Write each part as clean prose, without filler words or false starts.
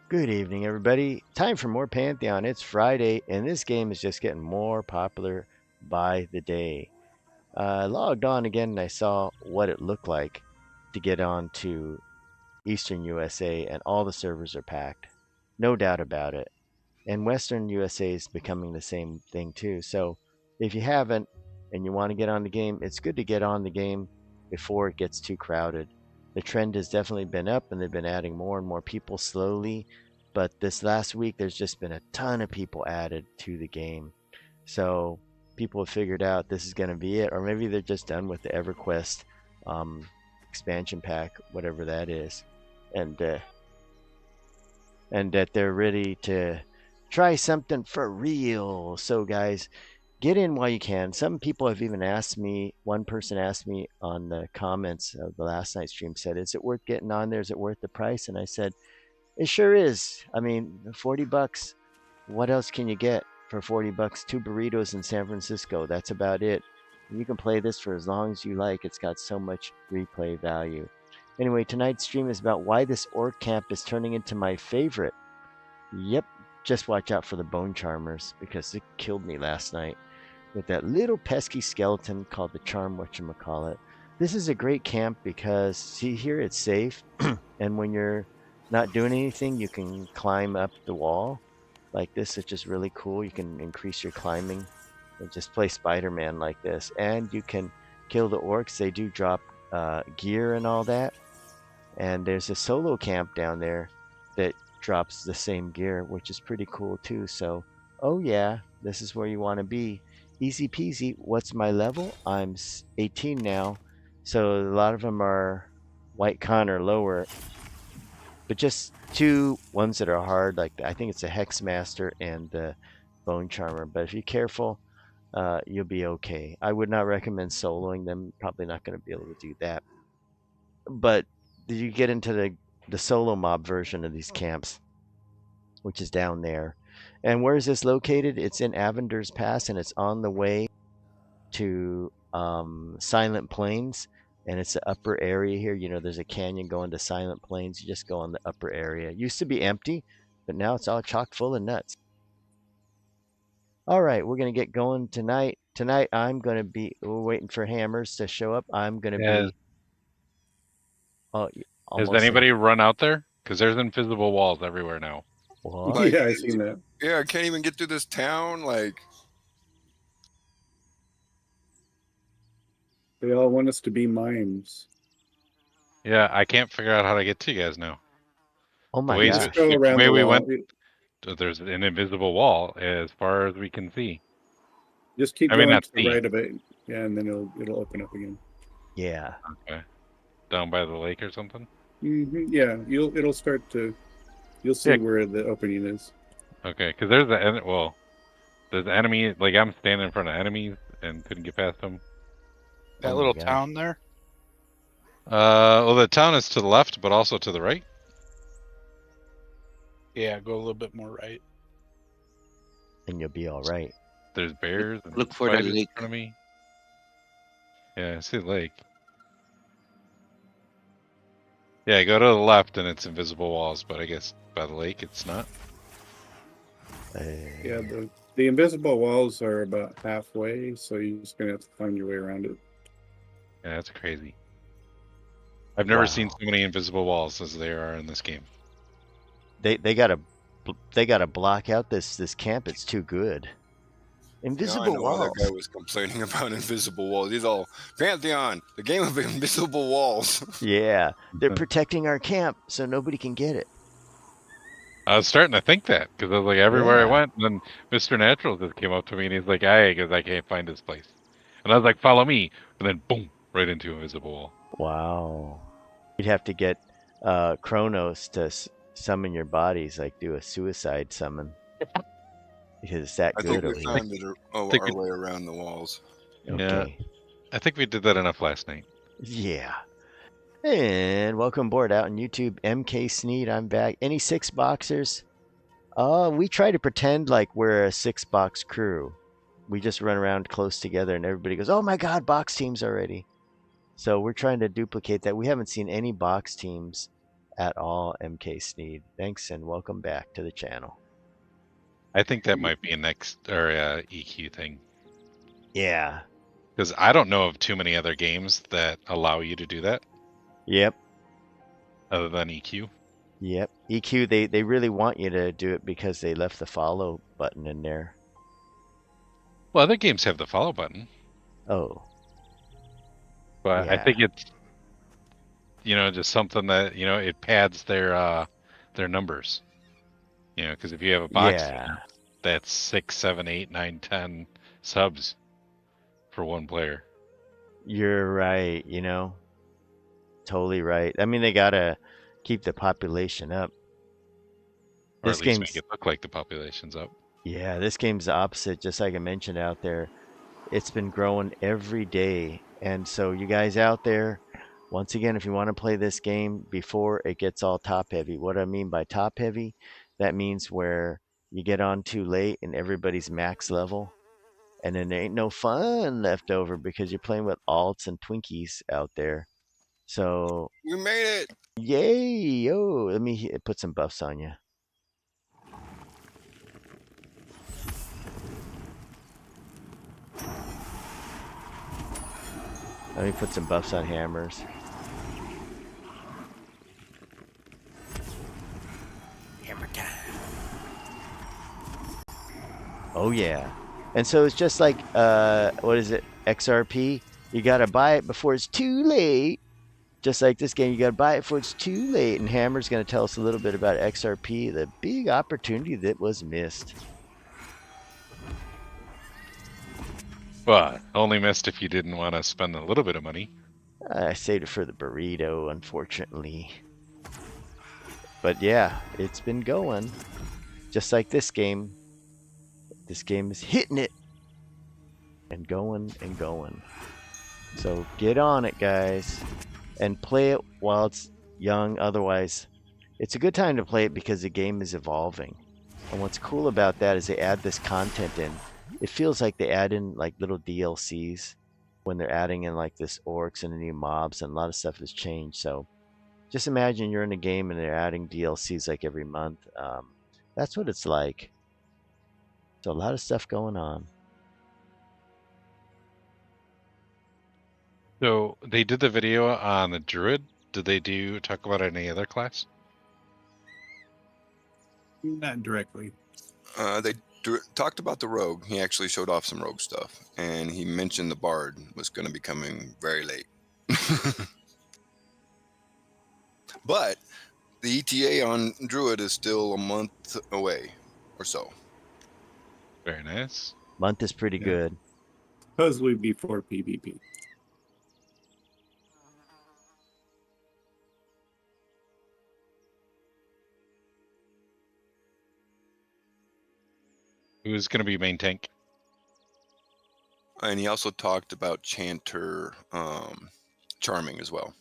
Good evening, everybody. Time for more Pantheon. It's Friday, and this game is just getting more popular by the day. I logged on again and I saw what it looked like to get on to Eastern USA, and all the servers are packed. No doubt about it. And Western USA is becoming the same thing too. So if you haven't and you want to get on the game, it's good to get on the game before it gets too crowded. The trend has definitely been up, and they've been adding more and more people slowly. But this last week, there's just been a ton of people added to the game. So people have figured out this is going to be it, or maybe they're just done with the EverQuest um, expansion pack, whatever that is, and uh, and that they're ready to try something for real. So, guys, get in while you can. Some people have even asked me, one person asked me on the comments of the last night's stream, said, is it worth getting on there? Is it worth the price? And I said, it sure is. I mean, 40 bucks, what else can you get for 40 bucks? Two burritos in San Francisco. That's about it. You can play this for as long as you like. It's got so much replay value. Anyway, tonight's stream is about why this Orc Camp is turning into my favorite. Yep, just watch out for the bonecharmers, because it killed me last night with that little pesky skeleton called the charm whatchamacallit. This is a great camp because, see here, it's safe. And when you're not doing anything, you can climb up the wall like this. It's just really cool. You can increase your climbing and just play Spider-Man like this. And you can kill the orcs. They do drop gear and all that. And there's a solo camp down there that drops the same gear, which is pretty cool too. So, oh yeah, this is where you want to be. Easy peasy. What's my level? I'm 18 now. So a lot of them are white con or lower, but just two ones that are hard. Like I think it's a Hex Master and the Bone Charmer. But if you're careful, you'll be okay. I would not recommend soloing them. Probably not going to be able to do that. But you get into the solo mob version of these camps, which is down there. And where is this located? It's in Avender's Pass, and it's on the way to Silent Plains. And it's the upper area here. You know, there's a canyon going to Silent Plains. You just go on the upper area. It used to be empty, but now it's all chock full of nuts. All right, we're going to get going tonight. Tonight, I'm going to be, we're waiting for Hammers to show up. I'm going to Has, be oh, has almost anybody run out there? Because there's invisible walls everywhere now. what? Like, Yeah, I seen that. yeah, I can't even get through this town. Like, They all want us to be mimes. Yeah, I can't figure out how to get to you guys now. Oh my way, gosh. Just go around way the we wall. went, there's an invisible wall as far as we can see. Just keep I mean, going not to the see. right of it, yeah, and then it'll open up again. Yeah. Okay. Down by the lake or something? Yeah, it'll start to. You'll see Yeah. where the opening is. Okay, because there's the enemy, like I'm standing in front of enemies and couldn't get past them. That Oh my little gosh. town there? Well, the town is to the left, but also to the right. Yeah, go a little bit more right. And you'll be all right. There's bears and Look for the spiders in lake. front of me. Yeah, I see the lake. Yeah, go to the left and it's invisible walls, but I guess by the lake it's not. Yeah, the invisible walls are about halfway, so you're just gonna have to find your way around it. Yeah, that's crazy. I've never seen Wow. so many invisible walls as there are in this game. They gotta block out this camp. It's too good. you know, I Invisible know walls. other guy was complaining about invisible walls. He's all Pantheon, the game of invisible walls. Yeah, they're protecting our camp so nobody can get it. I was starting to think that because I was like, everywhere Yeah. I went, and then Mr. Natural just came up to me and he's like, "Hey, because I can't find this place," and I was like, "Follow me," and then boom, right into invisible wall. Wow. You'd have to get Kronos to summon your bodies, like do a suicide summon, because it's that I good think over we here. found our way around the walls. Okay. I think we did that enough last night. Yeah. And welcome aboard out on YouTube. MK Sneed, I'm back. Any six boxers? We try to pretend like we're a six box crew. We just run around close together and everybody goes, oh my god, box teams already. So we're trying to duplicate that. We haven't seen any box teams at all, MK Sneed. Thanks and welcome back to the channel. I think that might be a next or EQ thing. Yeah. Because I don't know of too many other games that allow you to do that Yep. other than EQ. Yep. EQ, they really want you to do it because they left the follow button in there. Well, other games have the follow button, Oh. but I Yeah. think it's just something that it pads their numbers. Because if you have a box Yeah. that's 6, 7, 8, 9, 10 subs for one player. You're right, Totally right. I mean, they gotta keep the population up. Or This at least make game's it look like the population's up. Yeah, this game's the opposite, just like I mentioned out there. It's been growing every day. And so you guys out there, once again, if you want to play this game before it gets all top heavy, what I mean by top heavy, that means where you get on too late and everybody's max level. And then there ain't no fun left over because you're playing with alts and Twinkies out there. So, We made it. yay, yo, let me put some buffs on you. Let me put some buffs on hammers. Hammer time. Oh yeah. And so it's just like what is it? XRP. You gotta buy it before it's too late. Just like this game, you gotta buy it before it's too late. And Hammer's gonna tell us a little bit about XRP, the big opportunity that was missed. Well, only missed if you didn't want to spend a little bit of money. I saved it for the burrito, unfortunately. But yeah, it's been going. Just like this game. This game is hitting it. And going and going. So get on it, guys. And play it while it's young. Otherwise, it's a good time to play it because the game is evolving. And what's cool about that is they add this content in. It feels like they add in like little DLCs when they're adding in like this orcs and the new mobs, and a lot of stuff has changed. So just imagine you're in a game and they're adding DLCs like every month. That's what it's like. So a lot of stuff going on. So they did the video on the druid. Did they talk about any other class? Not directly. They talked about the rogue. He actually showed off some rogue stuff, and he mentioned the bard was going to be coming very late. But the ETA on druid is still a month away or so. Very nice. Month is pretty good. Supposedly before PvP. Who's going to be main tank? And he also talked about chanter charming as well.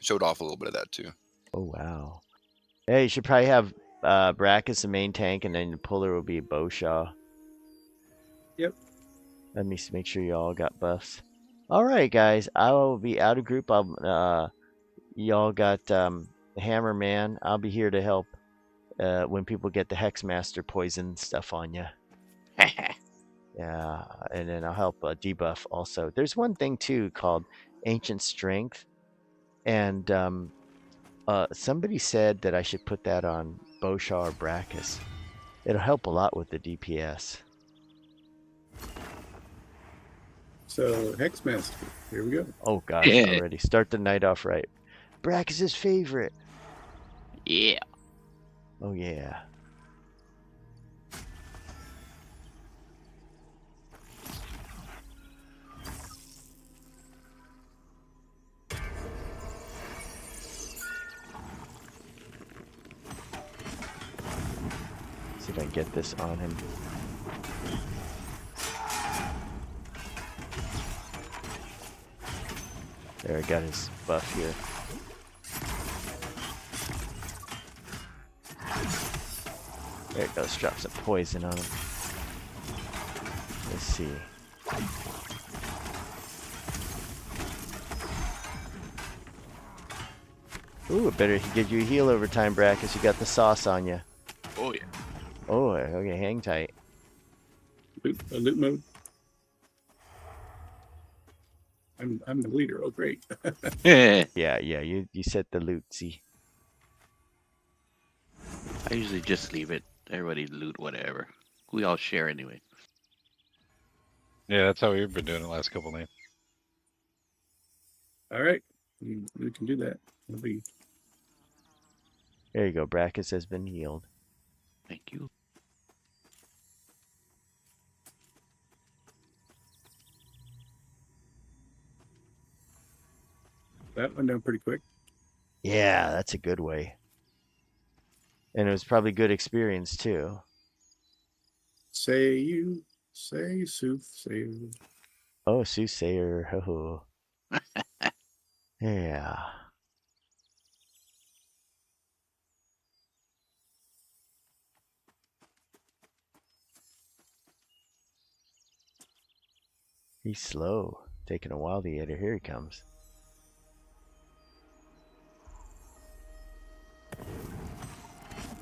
Showed off a little bit of that too. Oh wow. Hey, you should probably have Brackus the main tank, and then the puller will be Boshaw. Yep. Let me make sure you all got buffs. All right, guys. I will be out of group. Y'all got Hammer Man. I'll be here to help when people get the Hexmaster poison stuff on you. Yeah, and then I'll help debuff also. There's one thing too called Ancient Strength, and somebody said that I should put that on Boshaw or Brackus. It'll help a lot with the DPS. So Hexmaster, here we go. Oh gosh, already start the night off right. Brackus' favorite. Yeah. Oh yeah. See if I can get this on him. There, I got his buff here. There it goes, drop some poison on him. Let's see. Ooh, it better get you a heal over time, Brackus. You got the sauce on you. Oh yeah. Oh, okay, hang tight. Loot mode. I'm the leader. Oh, great. I Yeah, you set the loot, see. usually just leave it. Everybody loot whatever. We all share anyway. Yeah, that's how we've been doing the last couple nights. All right. We can do that. It'll be There you go, Brackus has been healed. Thank you. that went down pretty quick. Yeah, that's a good way. And it was probably good experience too. Say soothsayer. Oh, soothsayer. Oh. Yeah. He's slow. Taking a while to get here. Here he comes.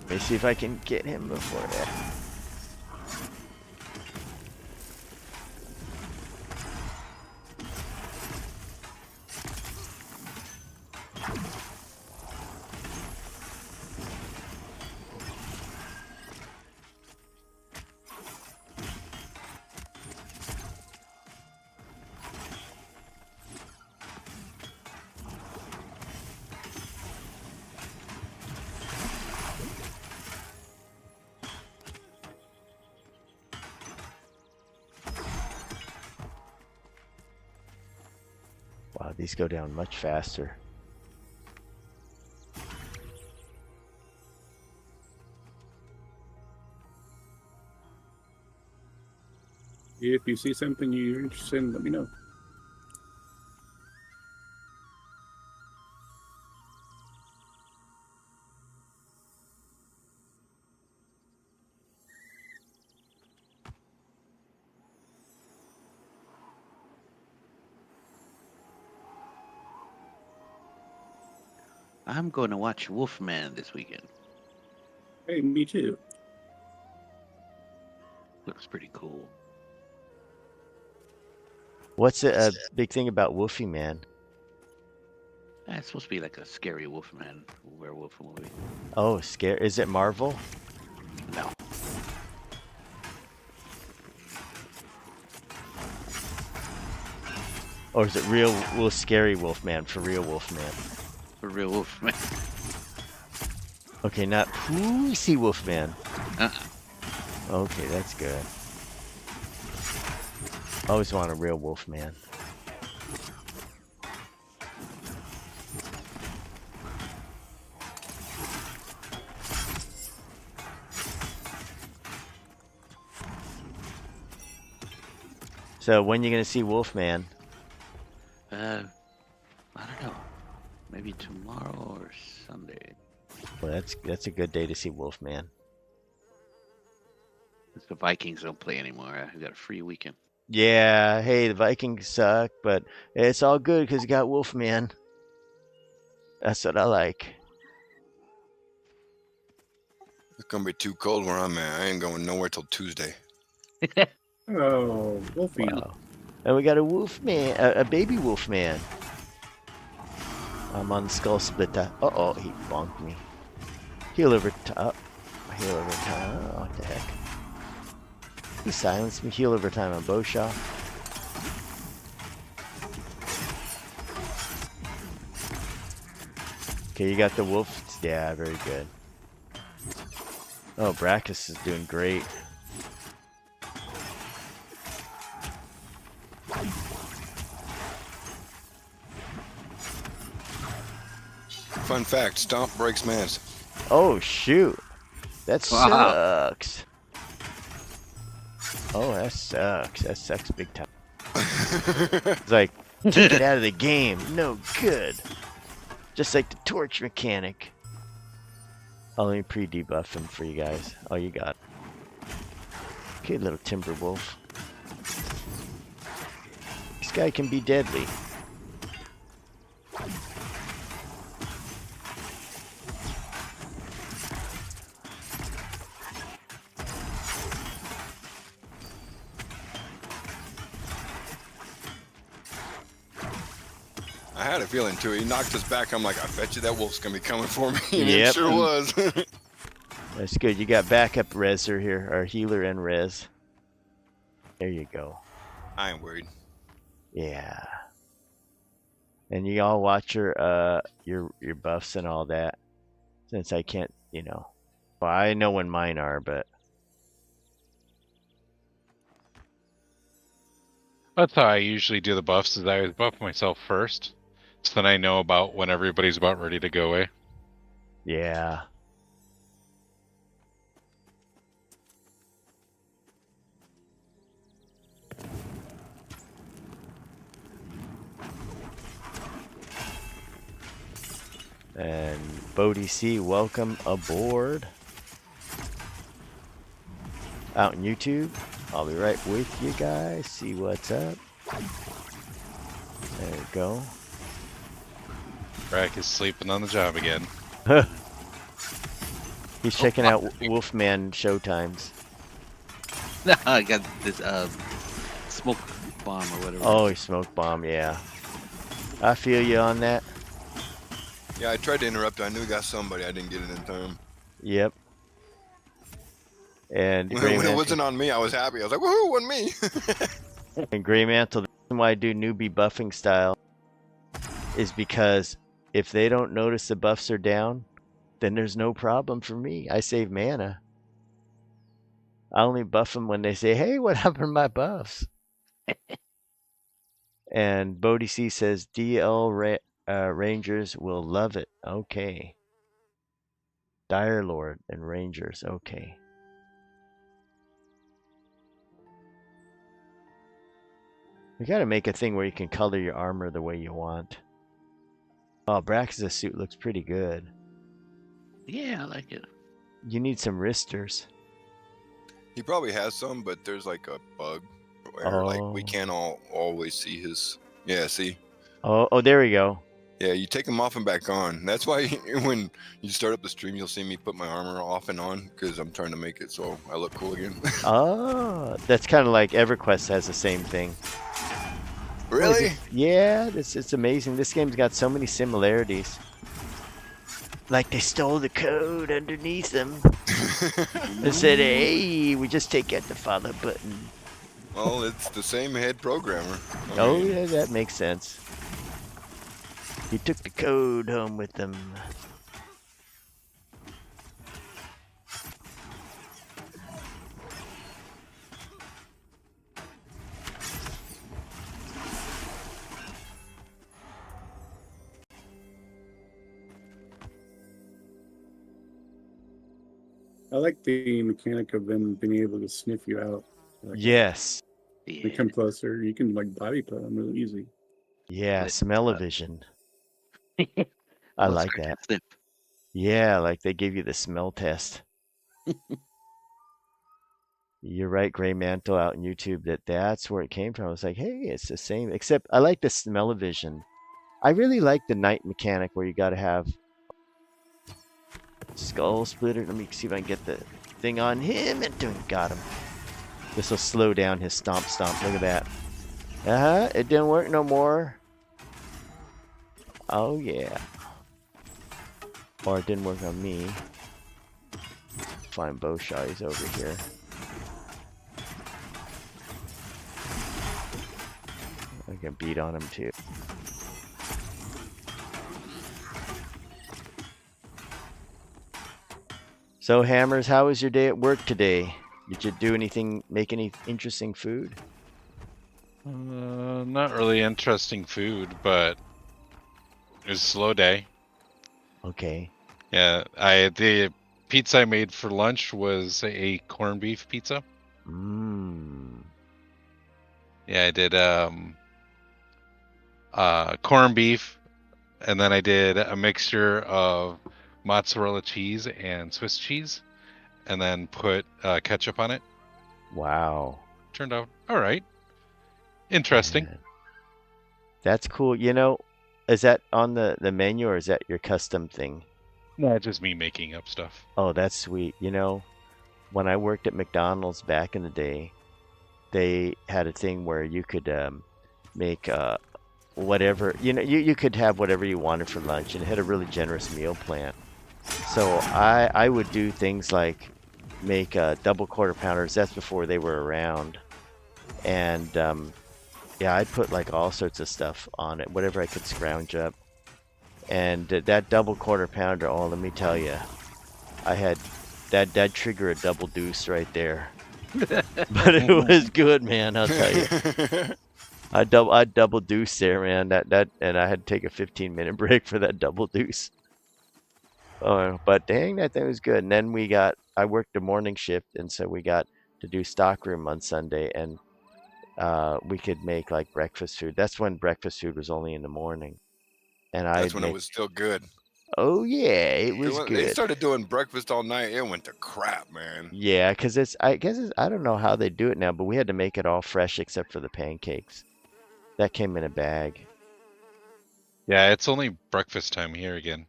Let me see if I can get him before that. Wow, these go down much faster. If you see something you're interested in, let me know. I'm going to watch Wolfman this weekend. Hey, me too. Looks pretty cool. What's a big thing about Wolfie Man? It's supposed to be like a scary Wolfman werewolf movie. Oh, scare! Is it Marvel? No. Or is it real scary Wolfman for real Wolfman? A real Wolfman. Okay, not Pussy Wolfman. Uh-uh. Okay, that's good. Always want a real Wolfman. So when you gonna see Wolfman? I don't know. Maybe tomorrow or Sunday. Well, that's a good day to see Wolfman. Since the Vikings don't play anymore, I got a free weekend. Yeah, hey, the Vikings suck, but it's all good because you got Wolfman. That's what I like. It's gonna be too cold where I'm at. I ain't going nowhere till Tuesday. Oh, Wolfie. Wow. And we got a Wolfman, a baby Wolfman. I'm on the Skull Splitter. Uh-oh, he bonked me. Heal over time. Heal over time. Oh, what the heck. He silenced me. Heal over time on Bowshaw. Okay, you got the wolf. Yeah, very good. Oh, Brackus is doing great. Fun fact, Stomp breaks mans. Oh, shoot. That Wow. sucks. Oh, that sucks. That sucks big time. It's like, take it out of the game. No good. Just like the torch mechanic. Oh, let me pre-debuff him for you guys. Oh, you got it. Okay, little timber wolf. This guy can be deadly. I had a feeling too. He knocked us back. I'm like, I bet you that wolf's gonna be coming for me. And Yep. it sure was. That's good. You got backup reser here, or healer and res. There you go. I ain't worried. Yeah. And you all watch your buffs and all that. Since I can't, well, I know when mine are, but That's how I usually do the buffs. Is I always buff myself first, so then I know about when everybody's about ready to go away. yeah. And Bodie C, welcome aboard. Out on YouTube. I'll be right with you guys. See what's up. There you go. Brack is sleeping on the job again. He's checking out Wolfman showtimes. I got this smoke bomb or whatever. Oh, he smoke bomb, yeah. I feel you on that. Yeah, I tried to interrupt. I knew I got somebody. I didn't get it in time. Yep. And When Grey it Mantle, wasn't on me, I was happy. I was like, woohoo, wasn't me. and Grey Mantle, the reason why I do newbie buffing style is because if they don't notice the buffs are down, then there's no problem for me. I save mana. I only buff them when they say, hey, what happened to my buffs? And Bodie C says, DL Rangers will love it. Okay. Dire Lord and Rangers. Okay. We gotta make a thing where you can color your armor the way you want. Oh, Brax's suit looks pretty good. Yeah, I like it. You need some wristers. He probably has some, but there's like a bug where like we Oh. can't always see his. Yeah, see. Oh, there we go. Yeah, you take them off and back on. That's why when you start up the stream, you'll see me put my armor off and on because I'm trying to make it so I look cool again. Oh, that's kind of like EverQuest has the same thing. Really? Yeah, it's amazing. This game's got so many similarities. Like they stole the code underneath them. They said, hey, we just take out the follow button. Well, it's the same head programmer. I Oh, mean, yeah, that makes sense. He took the code home with them. I like the mechanic of them being able to sniff you out. Like, Yes. they Yeah. come closer. You can like body put them really easy. Yeah, But, smell-o-vision. I Well, like sorry, that. sniff. Yeah, like they give you the smell test. You're right, Gray Mantle out on YouTube, that's where it came from. I was like, hey, it's the same, except I like the smell-o-vision. I really like the night mechanic where you got to have skull splitter. Let me see if I can get the thing on him. And got him. This will slow down his stomp. Look at that. It didn't work no more. Oh yeah. Or it didn't work on me. Find Bowshot, he's over here. I can beat on him too. So Hammers, how was your day at work today? Did you do anything, make any interesting food? Not really interesting food, but it was a slow day. Okay. Yeah, the pizza I made for lunch was a corned beef pizza. Mmm. Yeah, I did corned beef, and then I did a mixture of mozzarella cheese and Swiss cheese, and then put ketchup on it. Wow. Turned out all right. Interesting. Man. That's cool. You know, is that on the menu or is that your custom thing? Not just me making up stuff. Oh, that's sweet. You know, when I worked at McDonald's back in the day, they had a thing where you could make whatever. You could have whatever you wanted for lunch, and it had a really generous meal plan. So I would do things like make double quarter pounders. That's before they were around, and yeah, I'd put like all sorts of stuff on it, whatever I could scrounge up. And that double quarter pounder, oh, let me tell you, I had that trigger a double deuce right there. But it was good, man. I'll tell you, I double deuce there, man. And I had to take a 15-minute break for that double deuce. Oh, but dang, that thing was good. And then I worked a morning shift, and so we got to do stockroom on Sunday, and we could make like breakfast food. That's when breakfast food was only in the morning, and That's I'd when it make. was still good. Oh yeah, it was They good. started doing breakfast all night. It went to crap, man. Yeah, because I guess I don't know how they do it now, but we had to make it all fresh except for the pancakes. That came in a bag. Yeah, it's only breakfast time here again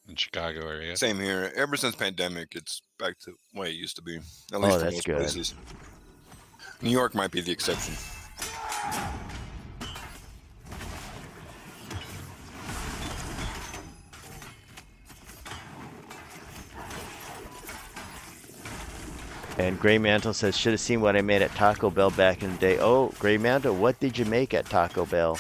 in Chicago area. Same here. Ever since pandemic, it's back to the way it used to be. At Oh, least for that's most good. places. New York might be the exception. And Gray Mantle says, should have seen what I made at Taco Bell back in the day. Oh, Gray Mantle, what did you make at Taco Bell?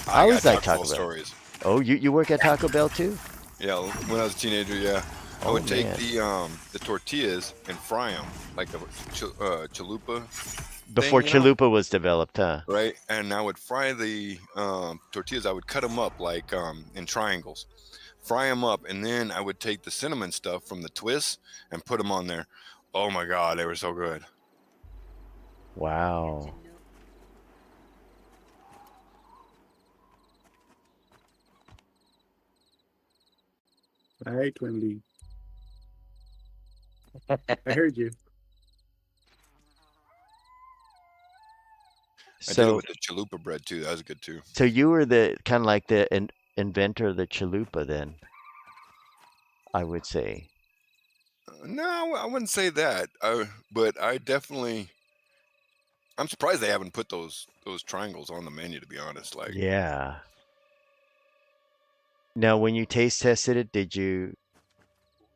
I always got like Taco Bell. stories. Oh, you work at Taco Bell too? Yeah, when I was a teenager, yeah. I Oh, would take man. the tortillas and fry them like the chalupa, Before thing, you know? Chalupa was developed, huh? right? And I would fry the tortillas. I would cut them up like in triangles, fry them up, and then I would take the cinnamon stuff from the twists and put them on there. Oh my God, they were so good. Wow. Hi, Twinbee. I heard you. I did it So, with the chalupa bread too. That was good too. so you were the kind of like the inventor of the chalupa, then, I would say. No, I wouldn't say that. But I definitely. I'm surprised they haven't put those triangles on the menu. To be honest, like. Yeah. Now, when you taste tested it, did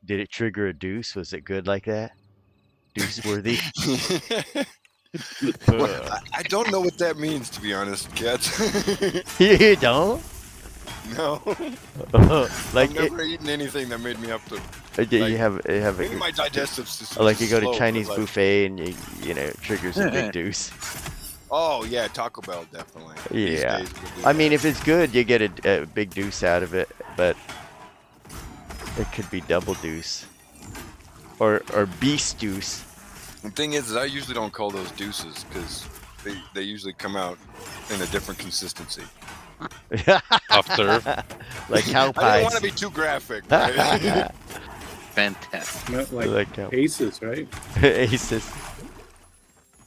it trigger a deuce? Was it good like that? Deuce worthy? Well, I don't know what that means, to be honest, Cats. You don't? No, Like I've never eaten anything that made me have to. you like, have Maybe a, my digestive system. like you is go to slow, but, Chinese like, buffet and it triggers a big deuce. Oh yeah, Taco Bell definitely. These Yeah. days we'll do I mean, that. if it's good, you get a big deuce out of it, but it could be double deuce or beast deuce. The thing is I usually don't call those deuces because they usually come out in a different consistency. Tough serve. Like cow I don't pies. want to be too graphic. Right? Fantastic. Not like Like cow- aces, right? Aces.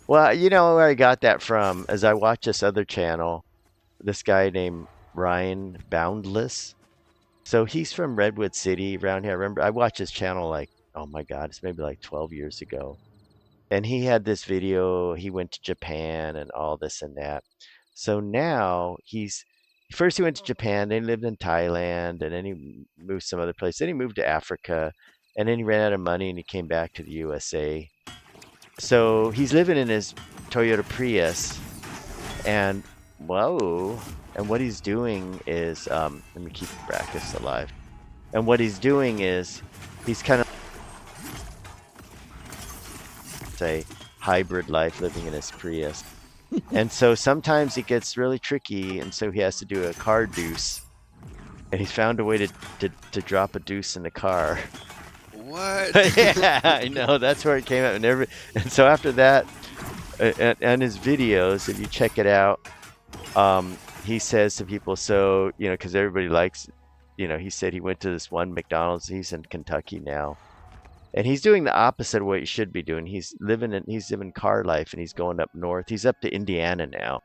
Well, you know where I got that from is I watched this other channel, this guy named Ryan Boundless. So he's from Redwood City around here. I remember I watched his channel like, oh my God, it's maybe like 12 years ago. And he had this video, he went to Japan and all this and that. So now first he went to Japan, then he lived in Thailand, and then he moved some other place. Then he moved to Africa, and then he ran out of money and he came back to the USA. So he's living in his Toyota Prius, and whoa, and what he's doing is, let me keep Brackus alive. And what he's doing is, he's kind of say hybrid life living in his Prius. And so sometimes it gets really tricky, and so he has to do a car deuce. And he's found a way to drop a deuce in the car. What? Yeah, I know. That's where it came out. And so after that, and his videos, if you check it out, he says to people, so, because everybody likes, he said he went to this one McDonald's. He's in Kentucky now. And he's doing the opposite of what he should be doing. He's living car life, and he's going up north. He's up to Indiana now.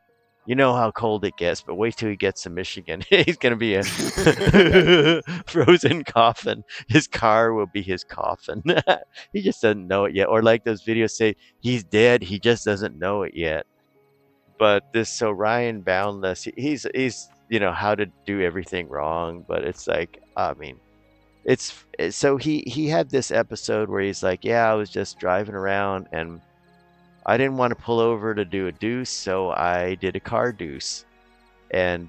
You know how cold it gets, but wait till he gets to Michigan. He's going to be a frozen coffin. His car will be his coffin. He just doesn't know it yet. Or like those videos say, he's dead. He just doesn't know it yet. But so Ryan Boundless, he's how to do everything wrong, but it's like, I mean, so he had this episode where he's like, yeah, I was just driving around and I didn't want to pull over to do a deuce, so I did a car deuce. And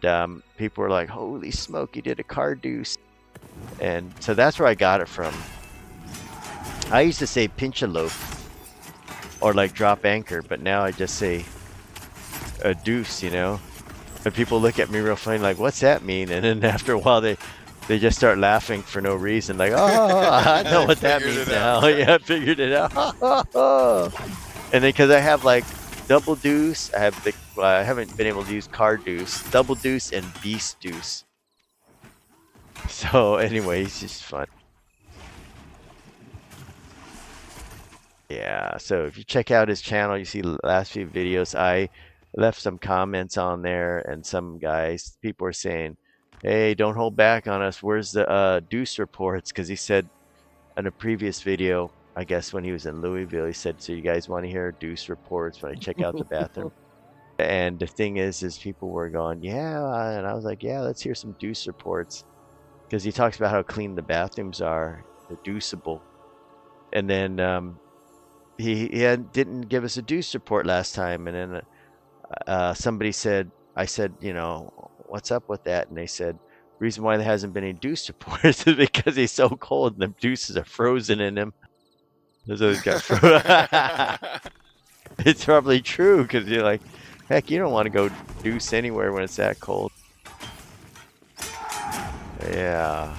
people were like, holy smoke, you did a car deuce. And so that's where I got it from. I used to say pinch a loaf or like drop anchor, but now I just say a deuce, And people look at me real funny, like, what's that mean? And then after a while, they just start laughing for no reason, like, oh, I know what that means now. Yeah, I figured it out. And then because I have like double deuce, I haven't been able to use car deuce, double deuce, and beast deuce. So anyway, it's just fun. Yeah, so if you check out his channel, you see the last few videos, I left some comments on there, and people were saying, hey, don't hold back on us. Where's the deuce reports? Because he said in a previous video, I guess when he was in Louisville, he said, so you guys want to hear deuce reports when I check out the bathroom? And the thing is people were going, yeah, and I was like, yeah, let's hear some deuce reports. Because he talks about how clean the bathrooms are, they're deuceable. And then he didn't give us a deuce report last time, and then somebody said, I said, what's up with that? And they said, reason why there hasn't been any deuce reports is because he's so cold and the deuces are frozen in him. So he's got it's probably true, because you're like, heck, you don't want to go deuce anywhere when it's that cold. Yeah.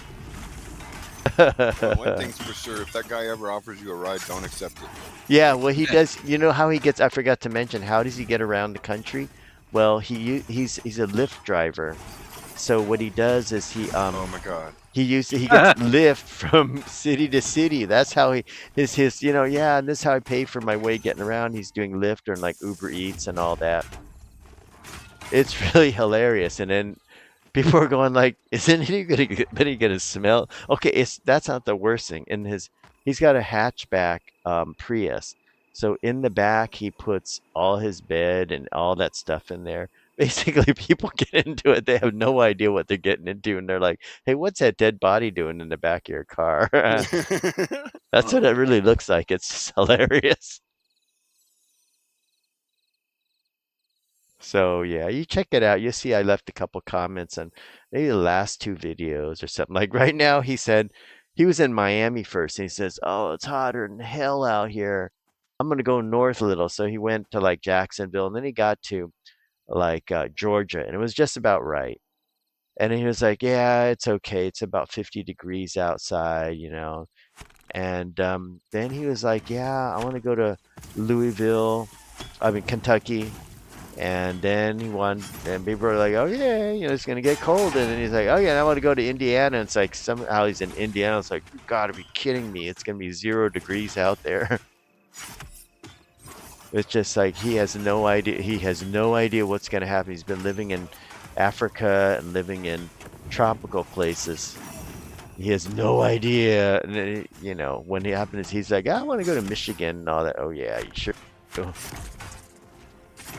Well, one thing's for sure, if that guy ever offers you a ride, don't accept it. Yeah, well, he does. You know how he gets? I forgot to mention. How does he get around the country? Well, he's a Lyft driver. So what he does is oh my God. He gets Lyft from city to city. That's how and this is how I pay for my way getting around. He's doing Lyft or like Uber Eats and all that. It's really hilarious. And then people are going like, isn't he gonna smell? Okay, that's not the worst thing. He's got a hatchback Prius. So in the back he puts all his bed and all that stuff in there. Basically, people get into it. They have no idea what they're getting into, and they're like, "Hey, what's that dead body doing in the back of your car?" That's what it really looks like. It's just hilarious. So yeah, you check it out. You'll see I left a couple comments on maybe the last 2 videos or something. Like right now, he said he was in Miami first, and he says, "Oh, it's hotter than hell out here. I'm gonna go north a little." So he went to like Jacksonville, and then he got to like Georgia, and it was just about right. And he was like, yeah, it's okay, it's about 50 degrees outside, and then he was like, yeah, I want to go to Kentucky. And then and people were like, oh yeah, it's gonna get cold. And then he's like, oh yeah, I want to go to Indiana. And it's like somehow he's in Indiana. It's like, you gotta be kidding me, it's gonna be 0 degrees out there. It's just like he has no idea. He has no idea what's going to happen. He's been living in Africa and living in tropical places. He has no idea. And, when it happens, he's like, I want to go to Michigan and all that. Oh, yeah, you sure do.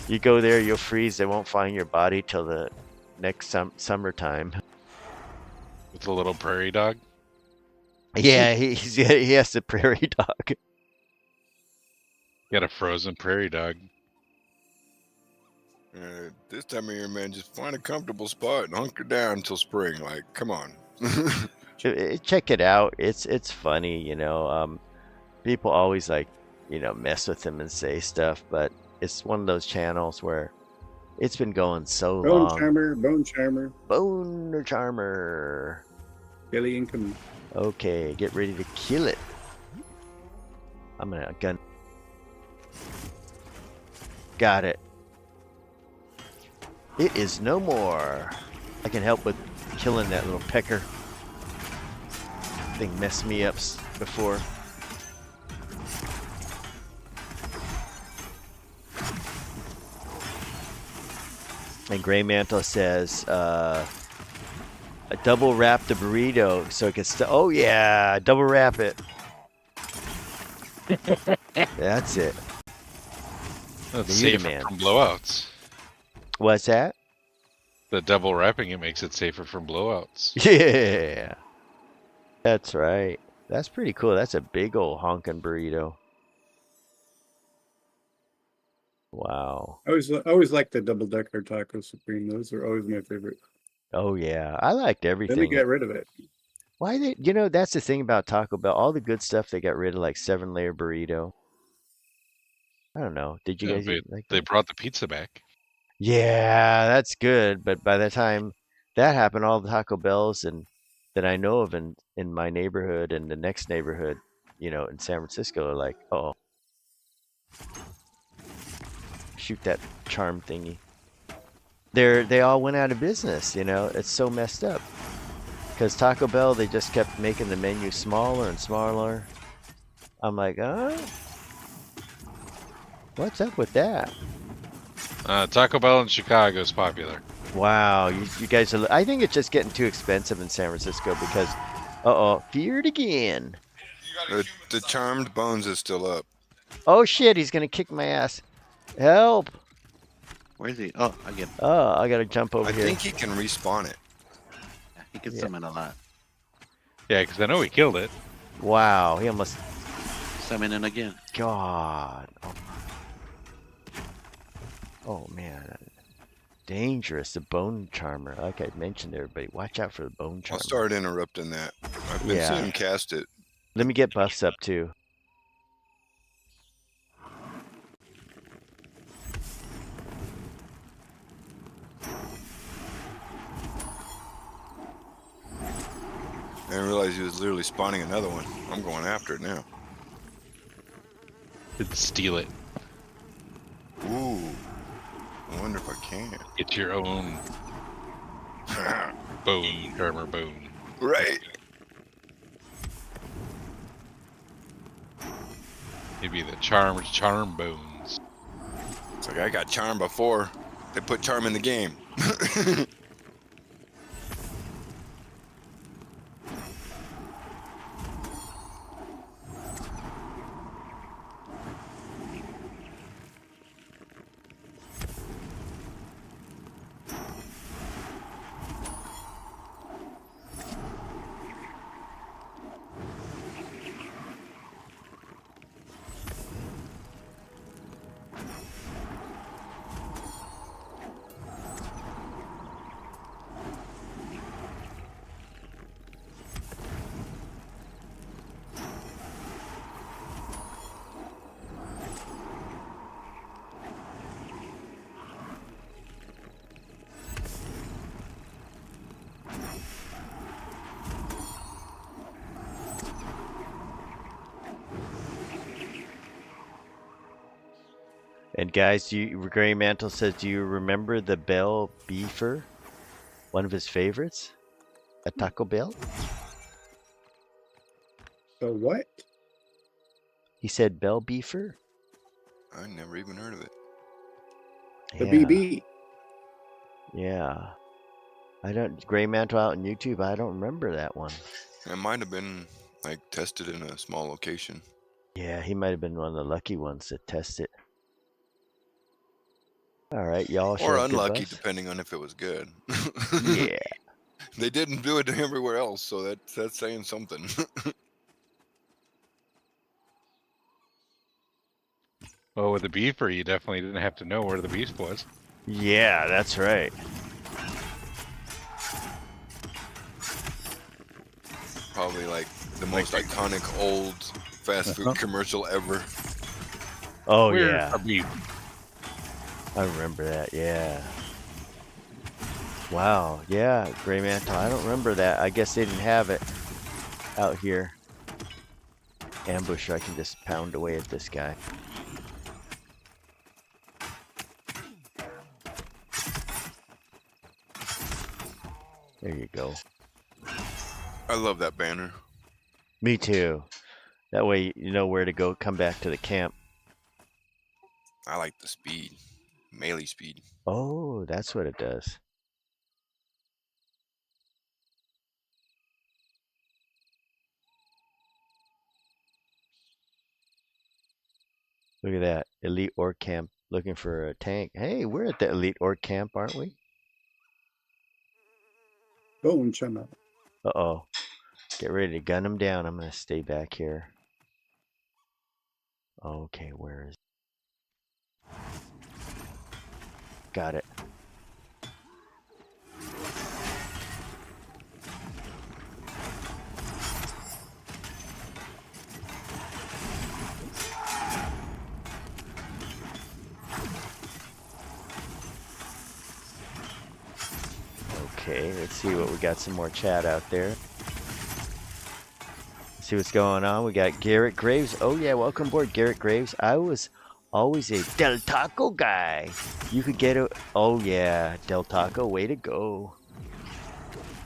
You go there, you'll freeze. They won't find your body till the next summertime. With a little prairie dog? Yeah, he has the prairie dog. Got a frozen prairie dog. This time of year, man, just find a comfortable spot and hunker down until spring. Like, come on. Check it out. It's funny, people always like, mess with him and say stuff, but it's one of those channels where it's been going so long. Bone charmer. Billy incoming. Okay, get ready to kill it. I'm gonna gun. Got it. It is no more. I can help with killing that little pecker. Thing messed me up before. And Gray Mantle says, double wrap the burrito so it can oh yeah, double wrap it. That's it. That's safe from blowouts. What's that? The double wrapping, it makes it safer from blowouts. Yeah, that's right. That's pretty cool. That's a big old honkin' burrito. Wow. I always like the double decker taco supreme. Those are always my favorite. Oh yeah, I liked Then they everything. got rid of it. Why they? That's the thing about Taco Bell. All the good stuff they got rid of, like 7-layer burrito. I don't know. Did you Yeah, guys but eat like they that? brought the pizza back. Yeah, that's good. But by the time that happened, all the Taco Bells and that I know of in my neighborhood and the next neighborhood, in San Francisco, are like, oh, shoot that charm thingy. They all went out of business. It's so messed up. Because Taco Bell, they just kept making the menu smaller and smaller. I'm like, what's up with that? Taco Bell in Chicago is popular. Wow, you guys are. I think it's just getting too expensive in San Francisco because, feared again. The charmed bones is still up. Oh shit, he's gonna kick my ass. Help! Where is he? Oh, I get. Oh, I gotta jump over I here. think he can respawn it. He can Yeah. summon a lot. Yeah, because I know he killed it. Wow, he almost. Summon it again. God. Oh man, dangerous. The bone charmer. Like I mentioned, everybody, watch out for the bone charmer. I'll start interrupting that. I've been Yeah. seeing him cast it. Let me get buffs up too. I didn't realize he was literally spawning another one. I'm going after it now. Could steal it. Ooh. I wonder if I can. Get your own bone charmer bone. Right. Maybe the charm bones. It's like I got charm before they put charm in the game. And guys, Gray Mantle says, do you remember the Bell Beefer? One of his favorites at Taco Bell? So what? He said Bell Beefer? I never even heard of it. The Yeah. BB. Yeah. I don't, Gray Mantle out on YouTube, I don't remember that one. It might have been like tested in a small location. Yeah, he might have been one of the lucky ones that test it. All right, y'all show Or good unlucky, buffs? depending on if it was good. Yeah. They didn't do it everywhere else, so that's saying something. Well, with the beefer, you definitely didn't have to know where the beast was. Yeah, that's right. Probably like the most iconic old fast food commercial ever. Oh, Where's yeah. our beef? I remember that, yeah. Wow, yeah, Gray Mantle. I don't remember that. I guess they didn't have it out here. Ambusher, I can just pound away at this guy. There you go. I love that banner. Me too. That way you know where to go, come back to the camp. I like the speed. Melee speed. Oh, that's what it does. Look at that. Elite Orc Camp looking for a tank. Hey, we're at the Elite Orc Camp, aren't we? Bonecharmer. Uh-oh. Get ready to gun them down. I'm going to stay back here. Okay, where is it? Got it. Okay, let's see what we got. Some more chat out there. See what's going on. We got Garrett Graves. Oh yeah, welcome aboard, Garrett Graves. I was always a Del Taco guy. You could get a. Oh yeah, Del Taco, way to go.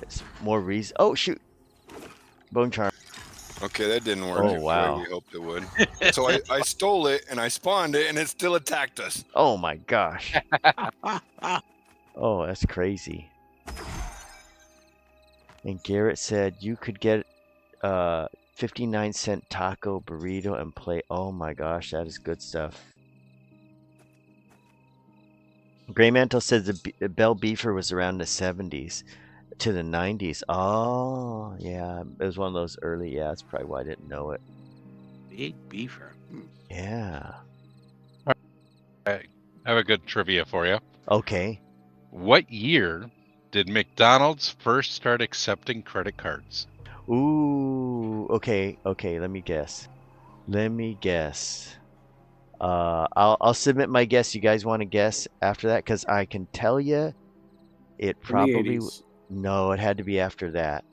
It's more reason. Oh shoot, bone charm. Okay, that didn't work. Oh wow. We hoped it would. So I stole it and I spawned it and it still attacked us. Oh my gosh. Oh, that's crazy. And Garrett said you could get 59-cent taco burrito and play. Oh my gosh, that is good stuff. Gray Mantle says the Bell Beefer was around the 70s to the 90s. Oh, yeah. It was one of those early. Yeah, that's probably why I didn't know it. Big beefer. Yeah. I have a good trivia for you. Okay. What year did McDonald's first start accepting credit cards? Ooh. Okay. Okay. Let me guess. I'll submit my guess. You guys want to guess after that? Because I can tell you, it probably no. It had to be after that,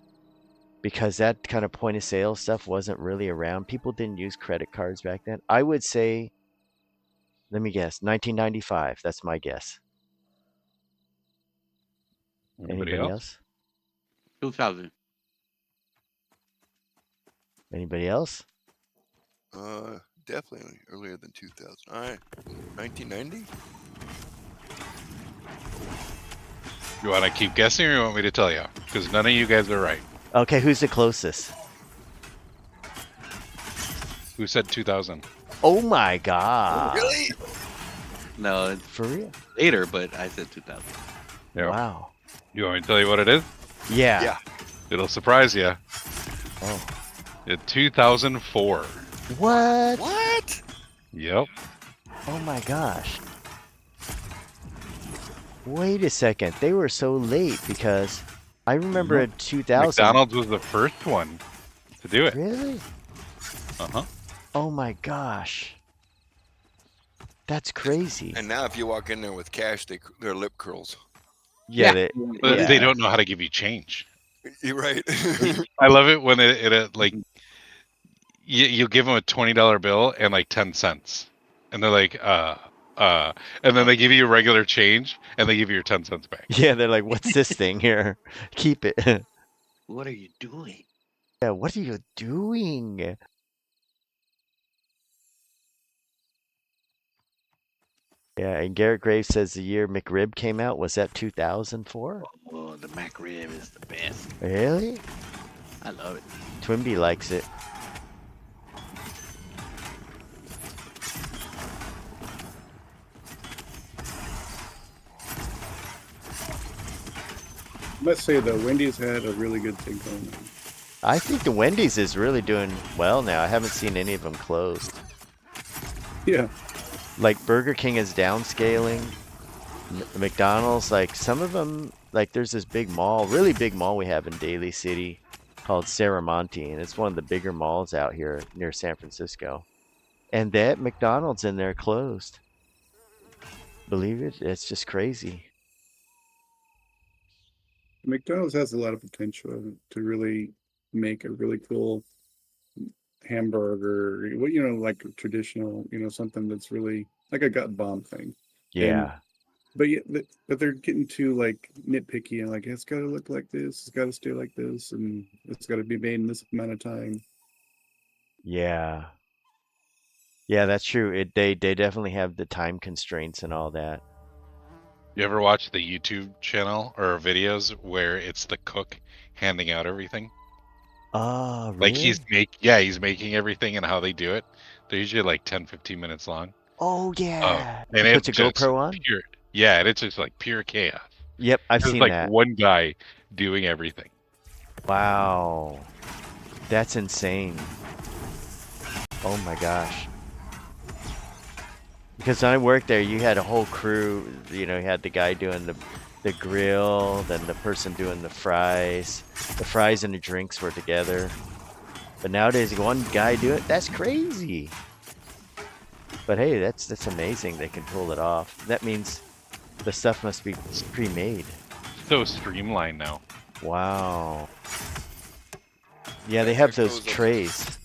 because that kind of point of sale stuff wasn't really around. People didn't use credit cards back then. I would say, let me guess, 1995. That's my guess. Anybody else? 2000. Anybody else? Definitely earlier than 2000. All right, 1990. You want to keep guessing, or you want me to tell you? Because none of you guys are right. Okay, who's the closest? Who said 2000? Oh my god. Really? No, it's For real? later, but I said 2000. Yeah. Wow. You want me to tell you what it is? Yeah. Yeah. It'll surprise you. Oh. It's 2004. What? What? Yep. Oh my gosh. Wait a second. They were so late, because I remember in 2000. McDonald's was the first one to do it. Really? Uh-huh. Oh my gosh. That's crazy. And now if you walk in there with cash, their lip curls. Yeah. But they don't know how to give you change. You're right. I love it when it like you give them a $20 bill and like 10 cents, and they're like and then they give you regular change and they give you your 10 cents back. Yeah, they're like, what's this thing here? Keep it. What are you doing? Yeah, what are you doing? Yeah, and Garrett Graves says the year McRib came out, was that 2004? Oh, the Mac Rib is the best. Really? I love it. Twimby likes it. Let's say the Wendy's had a really good thing going on. I think the Wendy's is really doing well now. I haven't seen any of them closed. Yeah. Like Burger King is downscaling. McDonald's, like some of them, like there's this big mall, really big mall we have in Daly City called Serramonte, and it's one of the bigger malls out here near San Francisco. And that McDonald's in there closed. Believe it? It's just crazy. McDonald's has a lot of potential to really make a really cool hamburger, like a traditional, something that's really like a gut bomb thing. Yeah. But they're getting too like nitpicky and like it's got to look like this, it's got to stay like this, and it's got to be made in this amount of time. Yeah. Yeah, that's true. They definitely have the time constraints and all that. You ever watch the YouTube channel or videos where it's the cook handing out everything? Oh, really? Like he's making everything and how they do it. They're usually like 10, 15 minutes long. Oh yeah. and He it puts a just GoPro on. pure, yeah, and it's just like pure chaos. Yep, I've There's seen like that. one guy doing everything. Wow, that's insane. Oh my gosh. Because when I worked there, you had a whole crew. You know, you had the guy doing the grill, then the person doing the fries. The fries and the drinks were together. But nowadays, one guy do it. That's crazy. But hey, that's amazing. They can pull it off. That means the stuff must be pre-made. So streamlined now. Wow. Yeah, they That have those goes up- trays.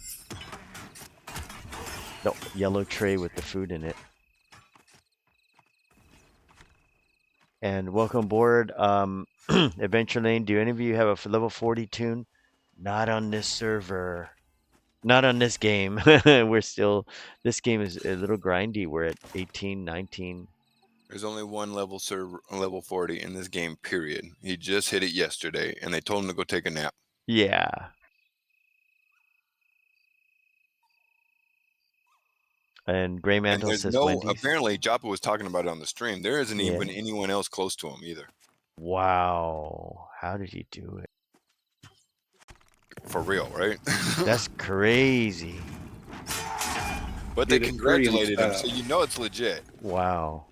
The yellow tray with the food in it. And welcome aboard, Adventure Lane. Do any of you have a level 40 tune? Not on this server. Not on this game. This game is a little grindy. We're at 18, 19. There's only one level server, level 40 in this game, period. He just hit it yesterday, and they told him to go take a nap. Yeah. And Gray And Mantle there's says no, Wendy's. apparently, Joppa was talking about it on the stream. There isn't Yeah. even anyone else close to him either. Wow. How did he do it? For real, right? That's crazy. But they Did it Korean congratulated him, so style. you know it's legit. Wow.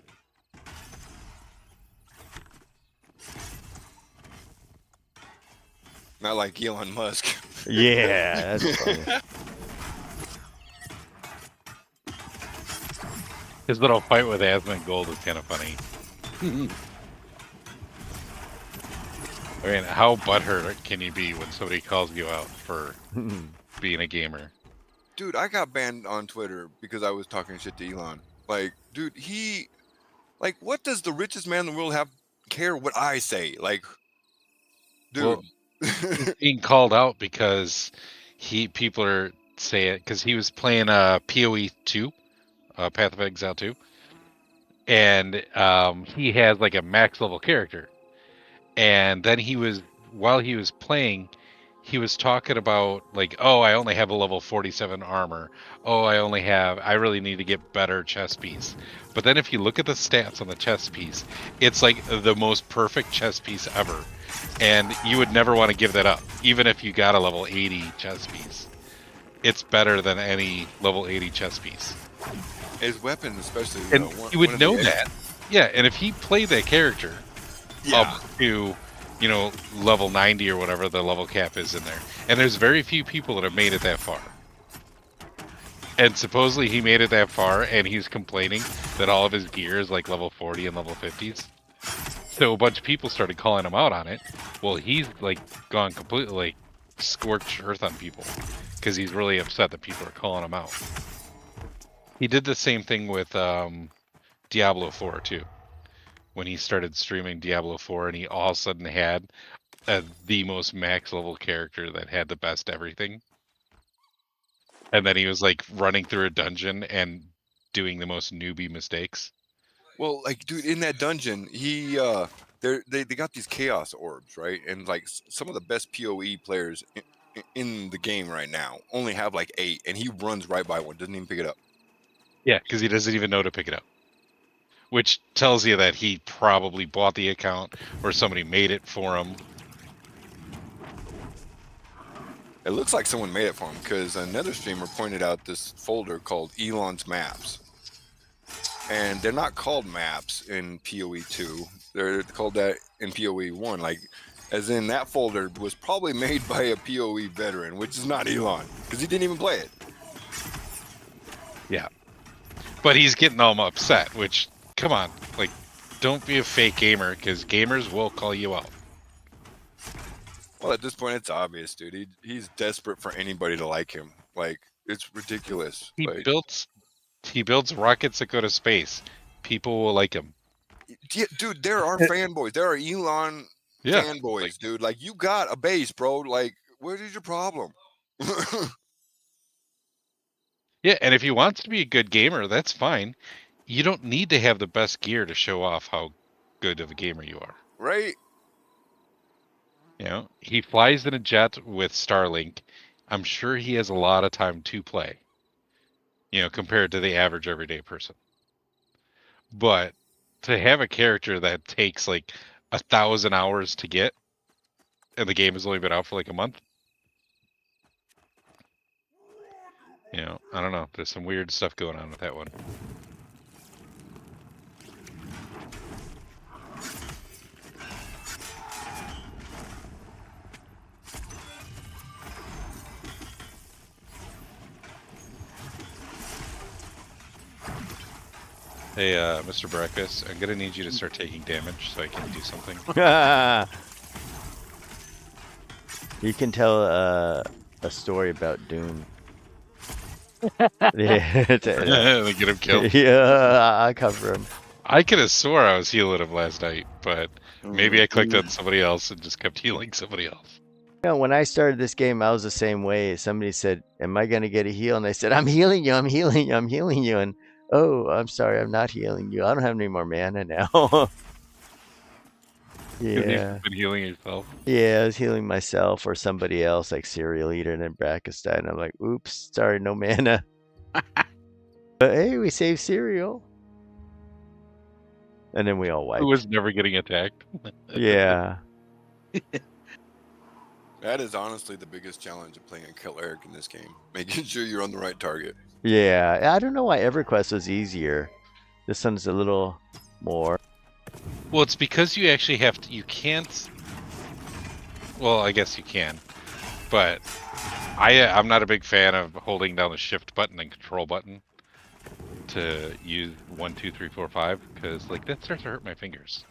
Not like Elon Musk. Yeah, that's funny. His little fight with Asmund Gold is kind of funny. I mean, how butthurt can you be when somebody calls you out for being a gamer? Dude, I got banned on Twitter because I was talking shit to Elon. Like, dude, what does the richest man in the world have care what I say? Like, dude. Well, he's being called out because people are saying, because he was playing PoE 2, Path of Exile 2, and he has like a max level character, and then while he was playing, he was talking about like, oh, I only have a level 47 armor. Oh, I really need to get better chest piece. But then if you look at the stats on the chest piece, it's like the most perfect chest piece ever. And you would never want to give that up, even if you got a level 80 chest piece. It's better than any level 80 chest piece. His weapon, especially. And you would know that. Yeah, and if he played that character up to, level 90 or whatever the level cap is in there. And there's very few people that have made it that far. And supposedly he made it that far, and he's complaining that all of his gear is like level 40 and level 50s. So a bunch of people started calling him out on it. Well, he's like gone completely like scorched earth on people because he's really upset that people are calling him out. He did the same thing with Diablo 4 too. When he started streaming Diablo 4, and he all of a sudden had the most max level character that had the best everything. And then he was like running through a dungeon and doing the most newbie mistakes. Well, like, dude, in that dungeon, they got these chaos orbs, right? And like some of the best PoE players in the game right now only have like 8, and he runs right by one, doesn't even pick it up. Yeah, because he doesn't even know to pick it up. Which tells you that he probably bought the account or somebody made it for him. It looks like someone made it for him because another streamer pointed out this folder called Elon's Maps. And they're not called maps in PoE 2. They're called that in PoE 1. Like, as in that folder was probably made by a PoE veteran, which is not Elon because he didn't even play it. Yeah. But he's getting all upset, which, come on, like, don't be a fake gamer because gamers will call you out. Well, at this point, it's obvious, dude. He's desperate for anybody to like him. Like, it's ridiculous. He Like, builds rockets that go to space. People will like him. yeah, dude, there are fanboys. There are Elon fanboys, dude. Like, you got a base, bro. Like, what is your problem? Yeah, and if he wants to be a good gamer, that's fine. You don't need to have the best gear to show off how good of a gamer you are. Right? You know, he flies in a jet with Starlink. I'm sure he has a lot of time to play. You know, compared to the average everyday person. But to have a character that takes like 1,000 hours to get, and the game has only been out for like a month, I don't know. There's some weird stuff going on with that one. Hey, Mr. Breakfast, I'm gonna need you to start taking damage so I can do something. You can tell a story about Doom. Yeah, Get him killed. yeah, I cover him. I could have swore I was healing him last night, but maybe I clicked on somebody else and just kept healing somebody else. When I started this game, I was the same way. Somebody said, "Am I gonna get a heal?" And I said, "I'm healing you. I'm healing you. I'm healing you." And oh, I'm sorry, I'm not healing you. I don't have any more mana now. Yeah. You've been healing yourself. Yeah, I was healing myself or somebody else, like Cereal Eater and then Brackestein. And I'm like, oops, sorry, no mana. But hey, we saved Cereal. And then we all wiped. Who was never getting attacked? Yeah. That is honestly the biggest challenge of playing a Kill Eric in this game. Making sure you're on the right target. Yeah. I don't know why EverQuest was easier. This one's a little more. Well, it's because you actually have to. You can't. Well, I guess you can, but I'm not a big fan of holding down the shift button and control button to use 1, 2, 3, 4, 5 because like that starts to hurt my fingers.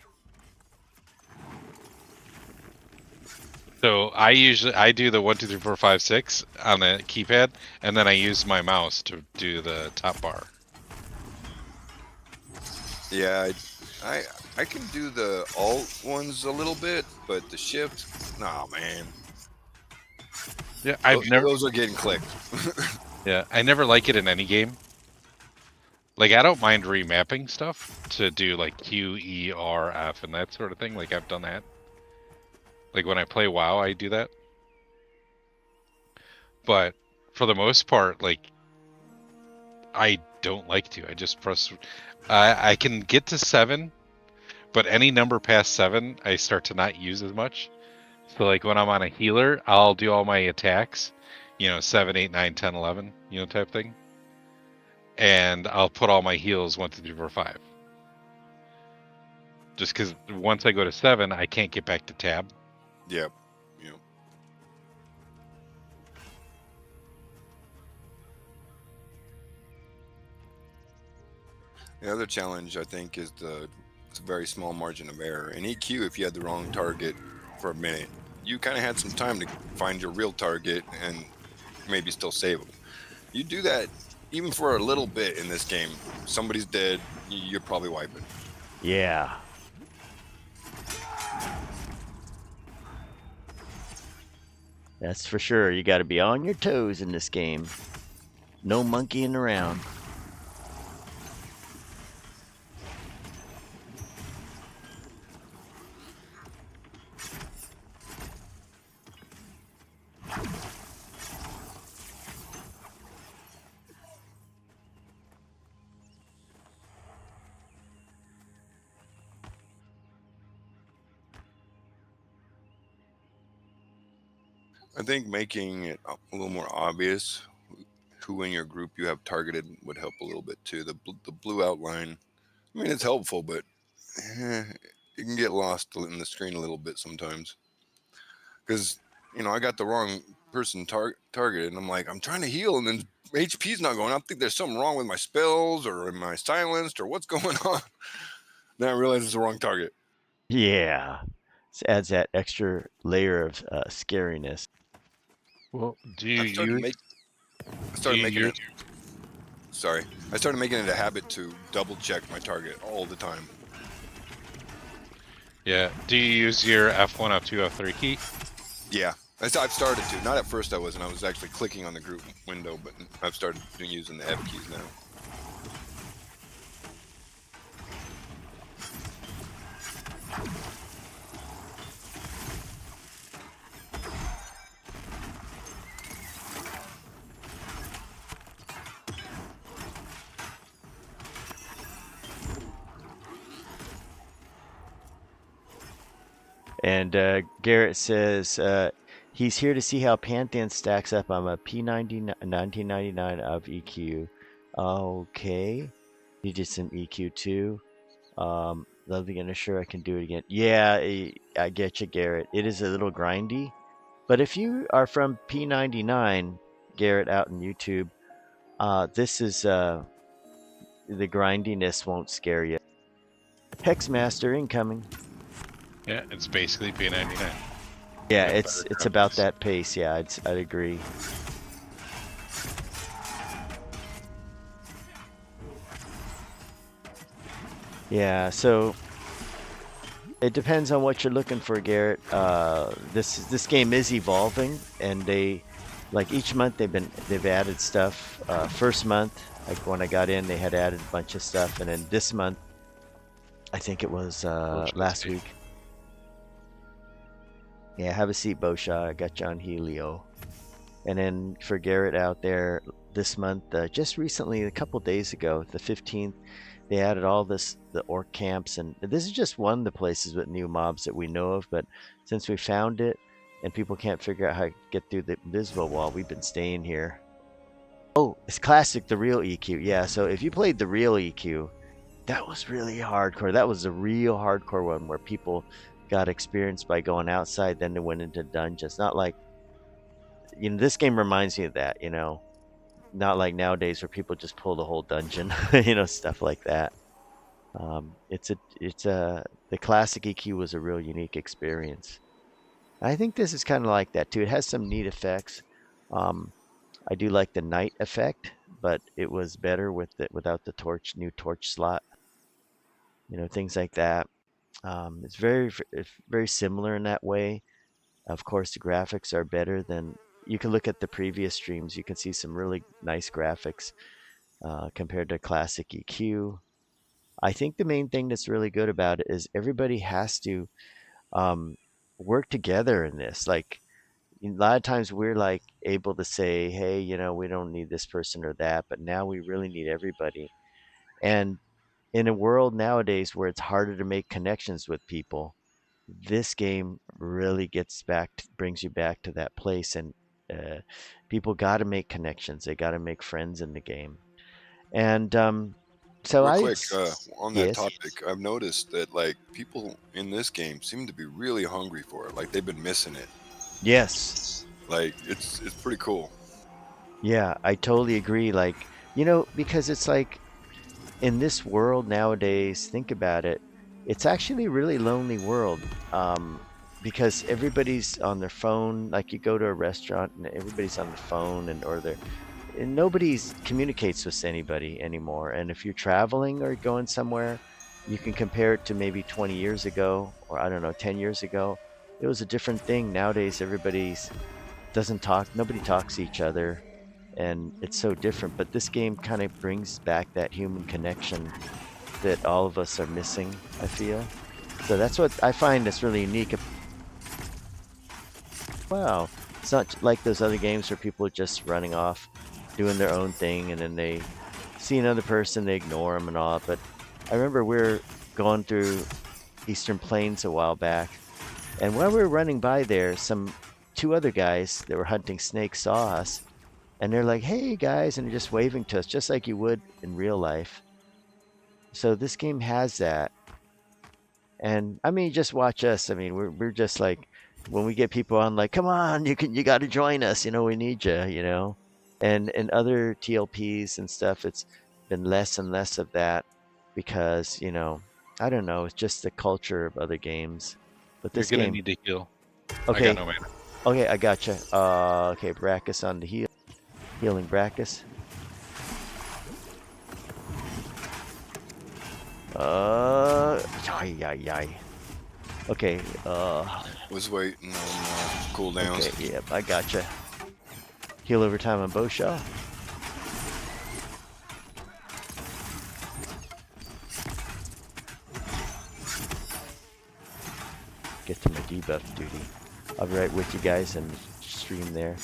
So I do the 1, 2, 3, 4, 5, 6 on the keypad, and then I use my mouse to do the top bar. Yeah, I can do the alt ones a little bit, but the shift, nah, man. Yeah, those are getting clicked. Yeah, I never like it in any game. Like I don't mind remapping stuff to do like Q, E, R, F, and that sort of thing. Like I've done that. Like when I play WoW, I do that. But for the most part, like I don't like to. I just press. I can get to 7, but any number past 7, I start to not use as much. So like when I'm on a healer, I'll do all my attacks, 7, 8, 9, 10, 11, type thing. And I'll put all my heals 1, 2, 3, 4, 5. Just because once I go to 7, I can't get back to tab. Yep. The other challenge, I think, is it's a very small margin of error. In EQ, if you had the wrong target for a minute, you kind of had some time to find your real target and maybe still save them. You do that even for a little bit in this game, somebody's dead, you're probably wiping. Yeah. That's for sure. You got to be on your toes in this game. No monkeying around. I think making it a little more obvious who in your group you have targeted would help a little bit too. The blue outline, I mean, it's helpful, but it can get lost in the screen a little bit sometimes. Because, I got the wrong person targeted, and I'm like, I'm trying to heal, and then HP's not going. I think there's something wrong with my spells, or am I silenced, or what's going on? Then I realize it's the wrong target. Yeah. This adds that extra layer of scariness. Well, I started making it a habit to double check my target all the time. Yeah. Do you use your F1, F2, F3 key? Yeah, I've started to. Not at first I wasn't. I was actually clicking on the group window, but I've started using the F keys now. And Garrett says he's here to see how Pantheon stacks up on a P90 1999 of EQ. Okay. You did some EQ too. Lovely and sure I can do it again. Yeah, I get you, Garrett. It is a little grindy. But if you are from P99, Garrett, out in YouTube, this is the grindiness won't scare you. Hexmaster incoming. Yeah, it's basically P99. Yeah, With it's better about graphics. that pace. Yeah, I'd agree. Yeah, so it depends on what you're looking for, Garrett. This game is evolving, and they like each month they've added stuff. First month, like when I got in, they had added a bunch of stuff, and then this month, I think it was last week. Yeah, have a seat, Bosha. I got you on Helio. And then for Garrett out there, this month, just recently, a couple days ago, the 15th, they added all the Orc Camps, and this is just one of the places with new mobs that we know of, but since we found it, and people can't figure out how to get through the invisible wall, we've been staying here. Oh, it's classic, the real EQ. Yeah, so if you played the real EQ, that was really hardcore. That was a real hardcore one where people got experience by going outside, then they went into dungeons. Not like, this game reminds me of that, not like nowadays where people just pull the whole dungeon, stuff like that. The classic EQ was a real unique experience. I think this is kind of like that too. It has some neat effects. I do like the night effect, but it was better without the new torch slot. Things like that. It's very similar in that way. Of course, the graphics are better than. You can look at the previous streams. You can see some really nice graphics compared to classic EQ. I think the main thing that's really good about it is everybody has to work together in this. Like a lot of times we're like able to say, hey, we don't need this person or that, but now we really need everybody. And in a world nowadays where it's harder to make connections with people, this game really brings you back to that place, and people got to make connections. They got to make friends in the game. And so Real quick, on that yes, topic, I've noticed that like people in this game seem to be really hungry for it. Like they've been missing it. yes, Like it's pretty cool. yeah, I totally agree. Like, because it's like in this world nowadays, think about it, it's actually a really lonely world, because everybody's on their phone. Like you go to a restaurant and everybody's on the phone, and nobody communicates with anybody anymore. And if you're traveling or going somewhere, you can compare it to maybe 20 years ago, or I don't know, 10 years ago. It was a different thing. Nowadays, nobody talks to each other, and it's so different. But this game kind of brings back that human connection that all of us are missing, I feel. So that's what I find that's really unique. Wow, it's not like those other games where people are just running off, doing their own thing, and then they see another person, they ignore them and all. But I remember we were going through Eastern Plains a while back, and while we were running by there, two other guys that were hunting snakes saw us, and they're like, "Hey guys," and they're just waving to us, just like you would in real life. So this game has that. And I mean, just watch us. I mean, we're just like, when we get people on, like, come on, you got to join us. We need you. And other TLPs and stuff, it's been less and less of that because I don't know, it's just the culture of other games. But You're this gonna game, need to heal. okay, I got no mana. okay, I gotcha. Okay, Brackus on the healing Brackus. Yay. Okay, Was waiting on cooldowns. okay, yep, I gotcha. Heal over time on Boshaw. Get to my debuff duty. I'll be right with you guys and stream there.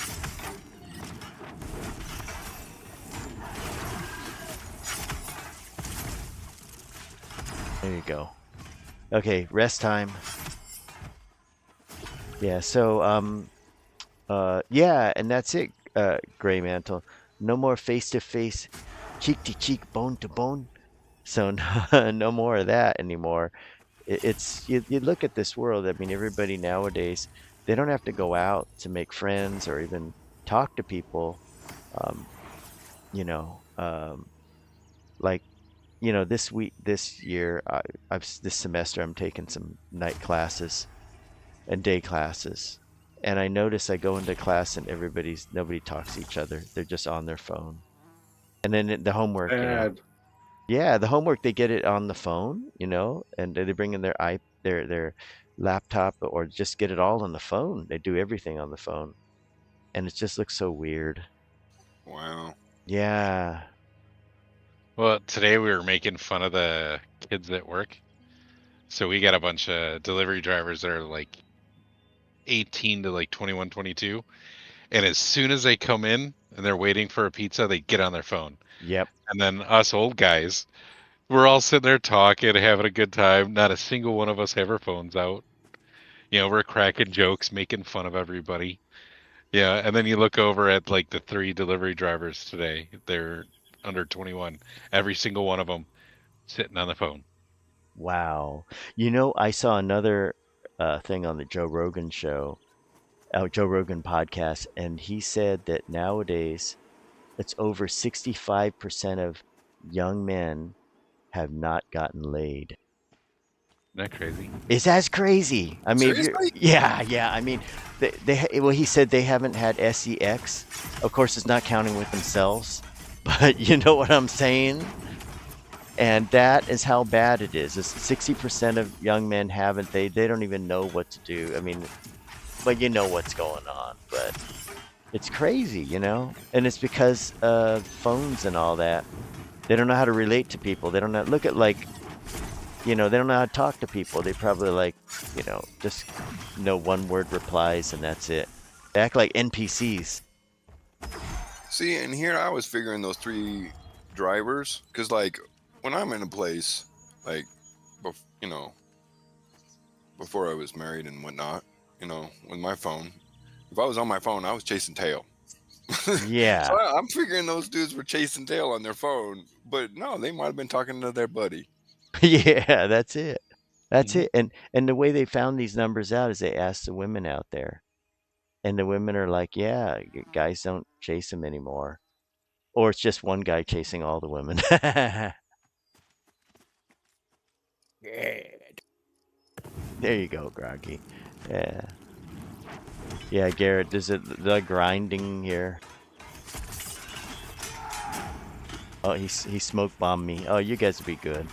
There you go. Okay, rest time. Yeah. So yeah, and that's it. Gray Mantle. No more face to face, cheek to cheek, bone to bone. So no, no more of that anymore. It's you look at this world. I mean, everybody nowadays they don't have to go out to make friends or even talk to people. Um, you know, like this year, this semester, I'm taking some night classes and day classes, and I notice I go into class and nobody talks to each other. They're just on their phone, and then the homework, Bad. yeah, the homework they get it on the phone, and they bring in their laptop or just get it all on the phone. They do everything on the phone, and it just looks so weird. Wow. Yeah. Well, today we were making fun of the kids at work. So we got a bunch of delivery drivers that are like 18 to like 21, 22. And as soon as they come in and they're waiting for a pizza, they get on their phone. Yep. And then us old guys, we're all sitting there talking, having a good time. Not a single one of us have our phones out. We're cracking jokes, making fun of everybody. Yeah, and then you look over at like the 3 delivery drivers today. They're under 21. Every single one of them sitting on the phone. Wow. I saw another thing on the Joe Rogan podcast, and he said that nowadays it's over 65% of young men have not gotten laid. Isn't that crazy? Is that crazy? I mean, Seriously? yeah. I mean, well, he said they haven't had sex. Of course, it's not counting with themselves, but you know what I'm saying? And that is how bad it is. It's 60% of young men haven't. They don't even know what to do. I mean, but you know what's going on. But it's crazy. And it's because of phones and all that. They don't know how to relate to people. They don't know. Look at they don't know how to talk to people. They probably just know one word replies and that's it. They act like NPCs. See, and here I was figuring those 3 drivers, because like when I'm in a place, like, you know, before I was married and whatnot, with my phone, if I was on my phone, I was chasing tail. So Yeah. I'm figuring those dudes were chasing tail on their phone, but no, they might have been talking to their buddy. Yeah, that's it. That's Mhm. it. And the way they found these numbers out is they asked the women out there. And the women are like, yeah, guys don't chase them anymore. Or it's just one guy chasing all the women. There you go, Groggy. Yeah. Yeah, Garrett, does it the grinding here? Oh, he smoke bombed me. Oh, you guys will be good.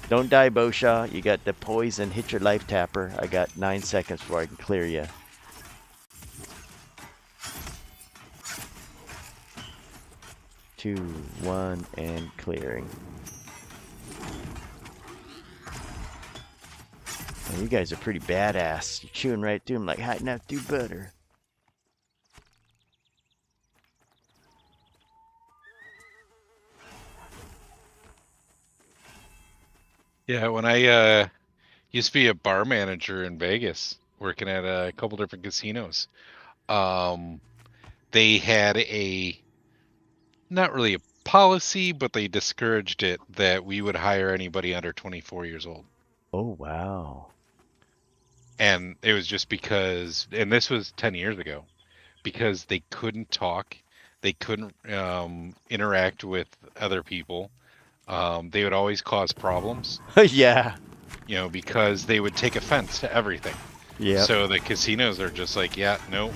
Don't die, Bosha. You got the poison. Hit your life tapper. I got 9 seconds before I can clear you. 2, 1, and clearing. Man, you guys are pretty badass. You're chewing right through them like hiding out through butter. Yeah, when I used to be a bar manager in Vegas, working at a couple different casinos. Um, they had not really a policy, but they discouraged it that we would hire anybody under 24 years old. Oh, wow. And it was just because, and this was 10 years ago, because they couldn't talk, they couldn't interact with other people. They would always cause problems, Yeah. because they would take offense to everything. Yeah. So the casinos are just like, yeah, no,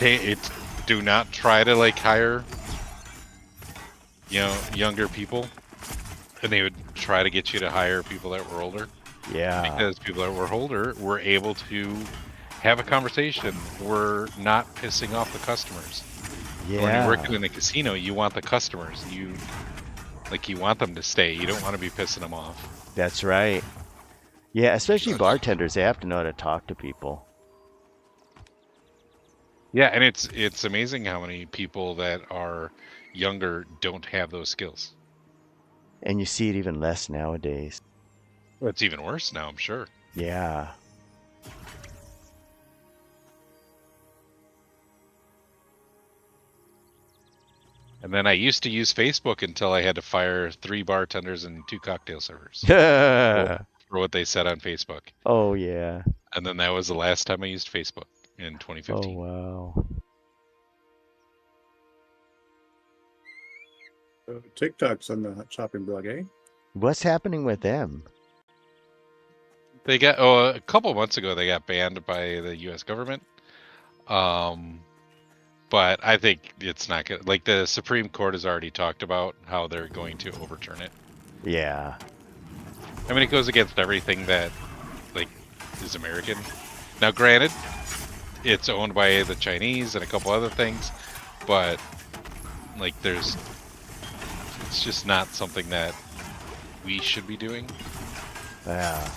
it's do not try to like hire, younger people, and they would try to get you to hire people that were older, Yeah. because people that were older were able to have a conversation. We're not pissing off the customers. When you're Yeah. working in a casino, you want the customers. You want them to stay. You don't want to be pissing them off. That's right. Yeah, especially Gotcha. bartenders, they have to know how to talk to people. Yeah, and it's amazing how many people that are younger don't have those skills. And you see it even less nowadays. Well, it's even worse now, I'm sure. Yeah. And then I used to use Facebook until I had to fire 3 bartenders and 2 cocktail servers for what they said on Facebook. Oh, yeah. And then that was the last time I used Facebook in Oh, 2015. wow. TikTok's on the chopping block, eh? What's happening with them? They got a couple months ago they got banned by the U.S. government. But I think it's not good. Like the Supreme Court has already talked about how they're going to overturn it. Yeah. I mean, it goes against everything that like is American. Now, granted, it's owned by the Chinese and a couple other things, but like it's just not something that we should be doing. Yeah.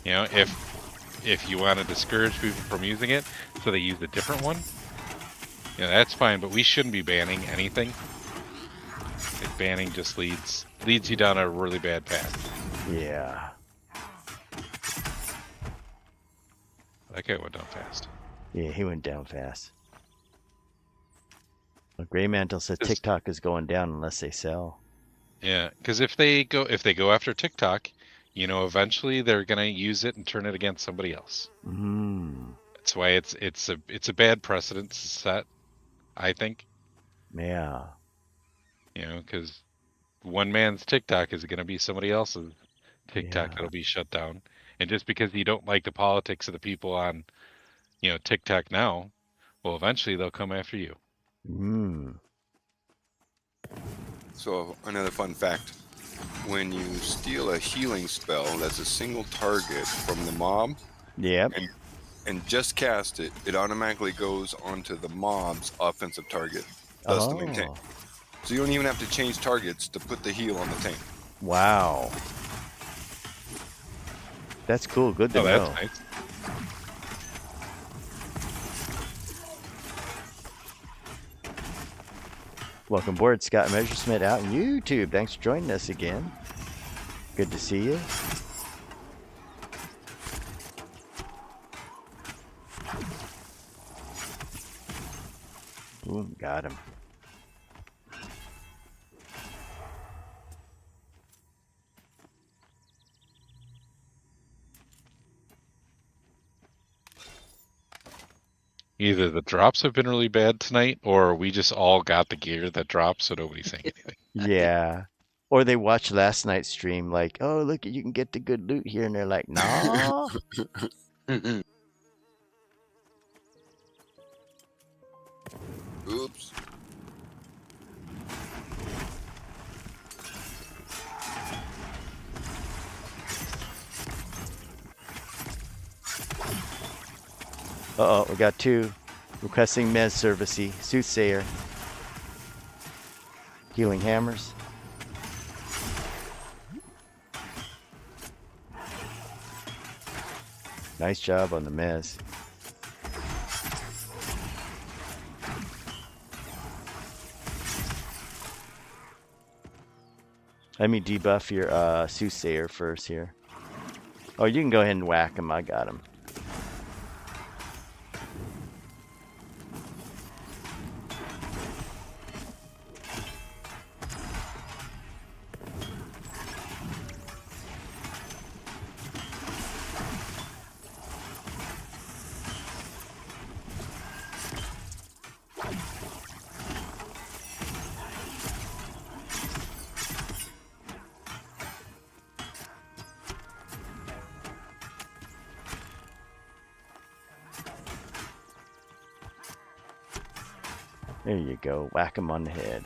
You know, if you want to discourage people from using it, so they use a different one, yeah, that's fine. But we shouldn't be banning anything. Like banning just leads you down a really bad path. Yeah. That guy went down fast. Yeah, he went down fast. Well, Grey Mantle said Is- TikTok is going down unless they sell. Yeah, because if they go after TikTok, you know, eventually they're gonna use it and turn it against somebody else. Mm. That's why it's a bad precedent to set, I think. Yeah. You know, because one man's TikTok is gonna be somebody else's TikTok Yeah. that'll be shut down, and just because you don't like the politics of the people on, you know, TikTok now, well, eventually they'll come after you. Mm. So another fun fact: when you steal a healing spell that's a single target from the mob Yep. and just cast it, it automatically goes onto the mob's offensive target, thus the main tank. Oh. So you don't even have to change targets to put the heal on the tank. Wow. That's cool. Good to Oh, know. that's nice. Welcome aboard, Scott Messersmith out on YouTube. Thanks for joining us again. Good to see you. Boom, got him. Either the drops have been really bad tonight, or we just all got the gear that drops, so nobody's saying anything. Yeah. Or they watched last night's stream like, oh, look, you can get the good loot here. And they're like, nah. Oops. Uh-oh, we got two. Requesting Mez Servicey. Soothsayer. Healing Hammers. Nice job on the Mez. Let me debuff your Soothsayer first here. Oh, you can go ahead and whack him. I got him. There you go. Whack him on the head.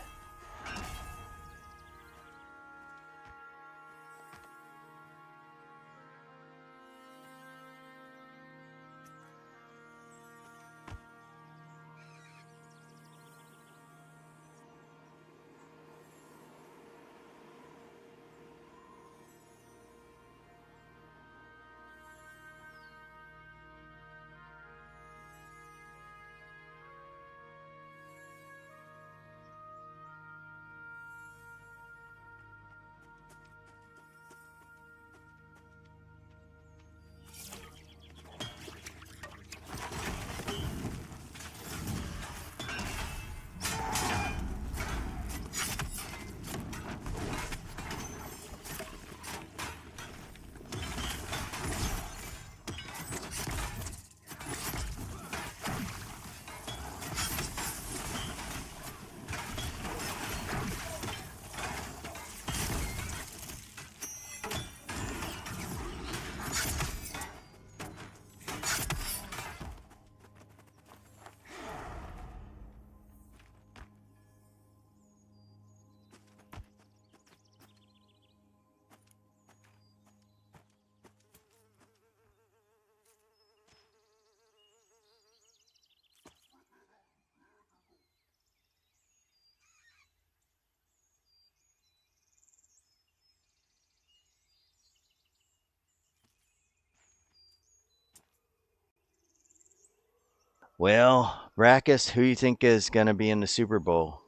Well, Brackus, who you think is going to be in the Super Bowl?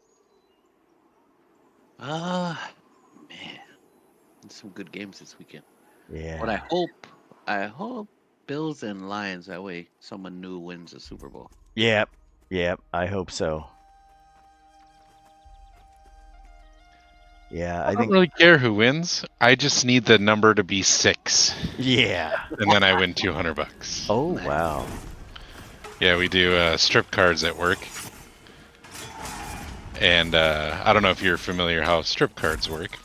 Man, there's some good games this weekend. Yeah. But I hope Bills and Lions. That way, someone new wins the Super Bowl. Yep. Yep. I hope so. Yeah, I I don't think. really care who wins. I just need the number to be 6, Yeah. and then I win $200. Oh, Nice. wow. Yeah, we do strip cards at work, and I don't know if you're familiar how strip cards work,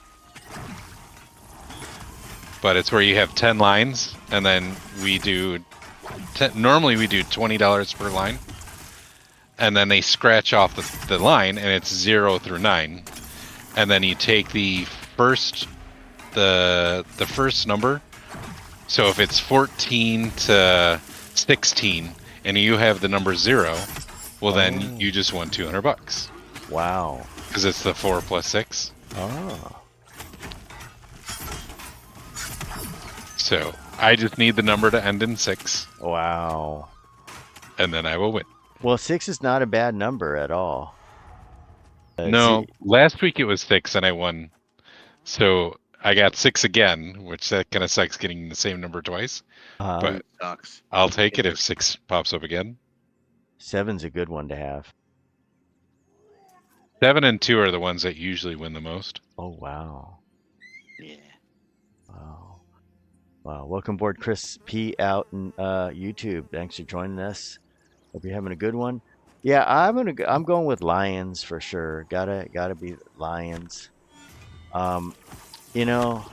but it's where you have 10 lines, and then we do. Normally we do $20 per line, and then they scratch off the line, and it's 0 through 9, and then you take the first number. So if it's 14 to 16, and you have the number 0, well then you just won $200 Wow. because it's the 4 plus 6. Oh. So I just need the number to end in 6, Wow. and then I will win. Well, 6 is not a bad number at all. No, last week it was 6 and I won. So I got 6 again, which that kind of sucks getting the same number twice. But Sucks. I'll take it if 6 pops up again. 7's a good one to have. 7 and 2 are the ones that usually win the most. Oh, wow. Yeah. Wow. Wow. Welcome aboard, Chris P. out in YouTube. Thanks for joining us. Hope you're having a good one. Yeah, I'm going with Lions for sure. Gotta be Lions. You know,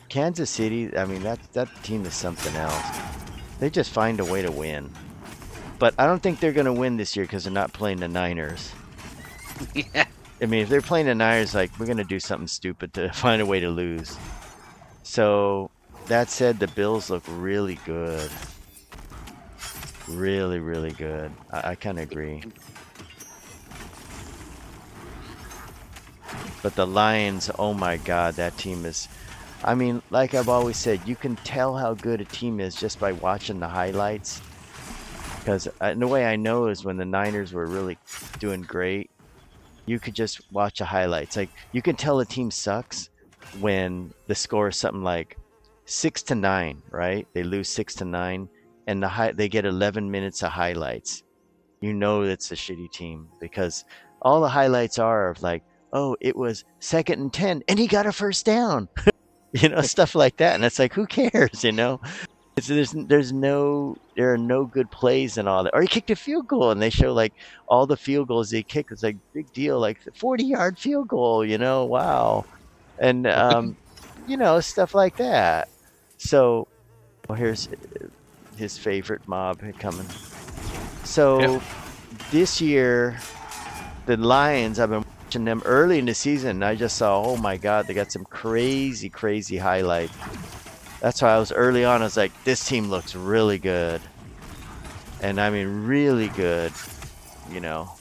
Kansas City, I mean that team is something else. They just find a way to win. But I don't think they're gonna win this year because they're not playing the Niners. Yeah. I mean, if they're playing the Niners, like, we're gonna do something stupid to find a way to lose. So that said, the Bills look really good. Really, really good. I kind of agree. But the Lions, oh my God, that team is. I mean, like I've always said, you can tell how good a team is just by watching the highlights. Because the way I know is when the Niners were really doing great, you could just watch the highlights. Like, you can tell a team sucks when the score is something like 6-9, right? They lose 6-9, and they get 11 minutes of highlights. You know it's a shitty team because all the highlights are of like, oh, it was 2nd and 10, and he got a first down. You know, stuff like that, and it's like, who cares? You know, there are no good plays and all that. Or he kicked a field goal, and they show like all the field goals they kicked. It's like big deal, like the 40-yard field goal. You know, wow, and you know, stuff like that. So, well, here's his favorite mob coming. So this year, the Lions, I've been watching them early in the season, and I just saw, oh my God, they got some crazy, crazy highlight. That's why I was early on. I was like, this team looks really good. And I mean, really good, you know.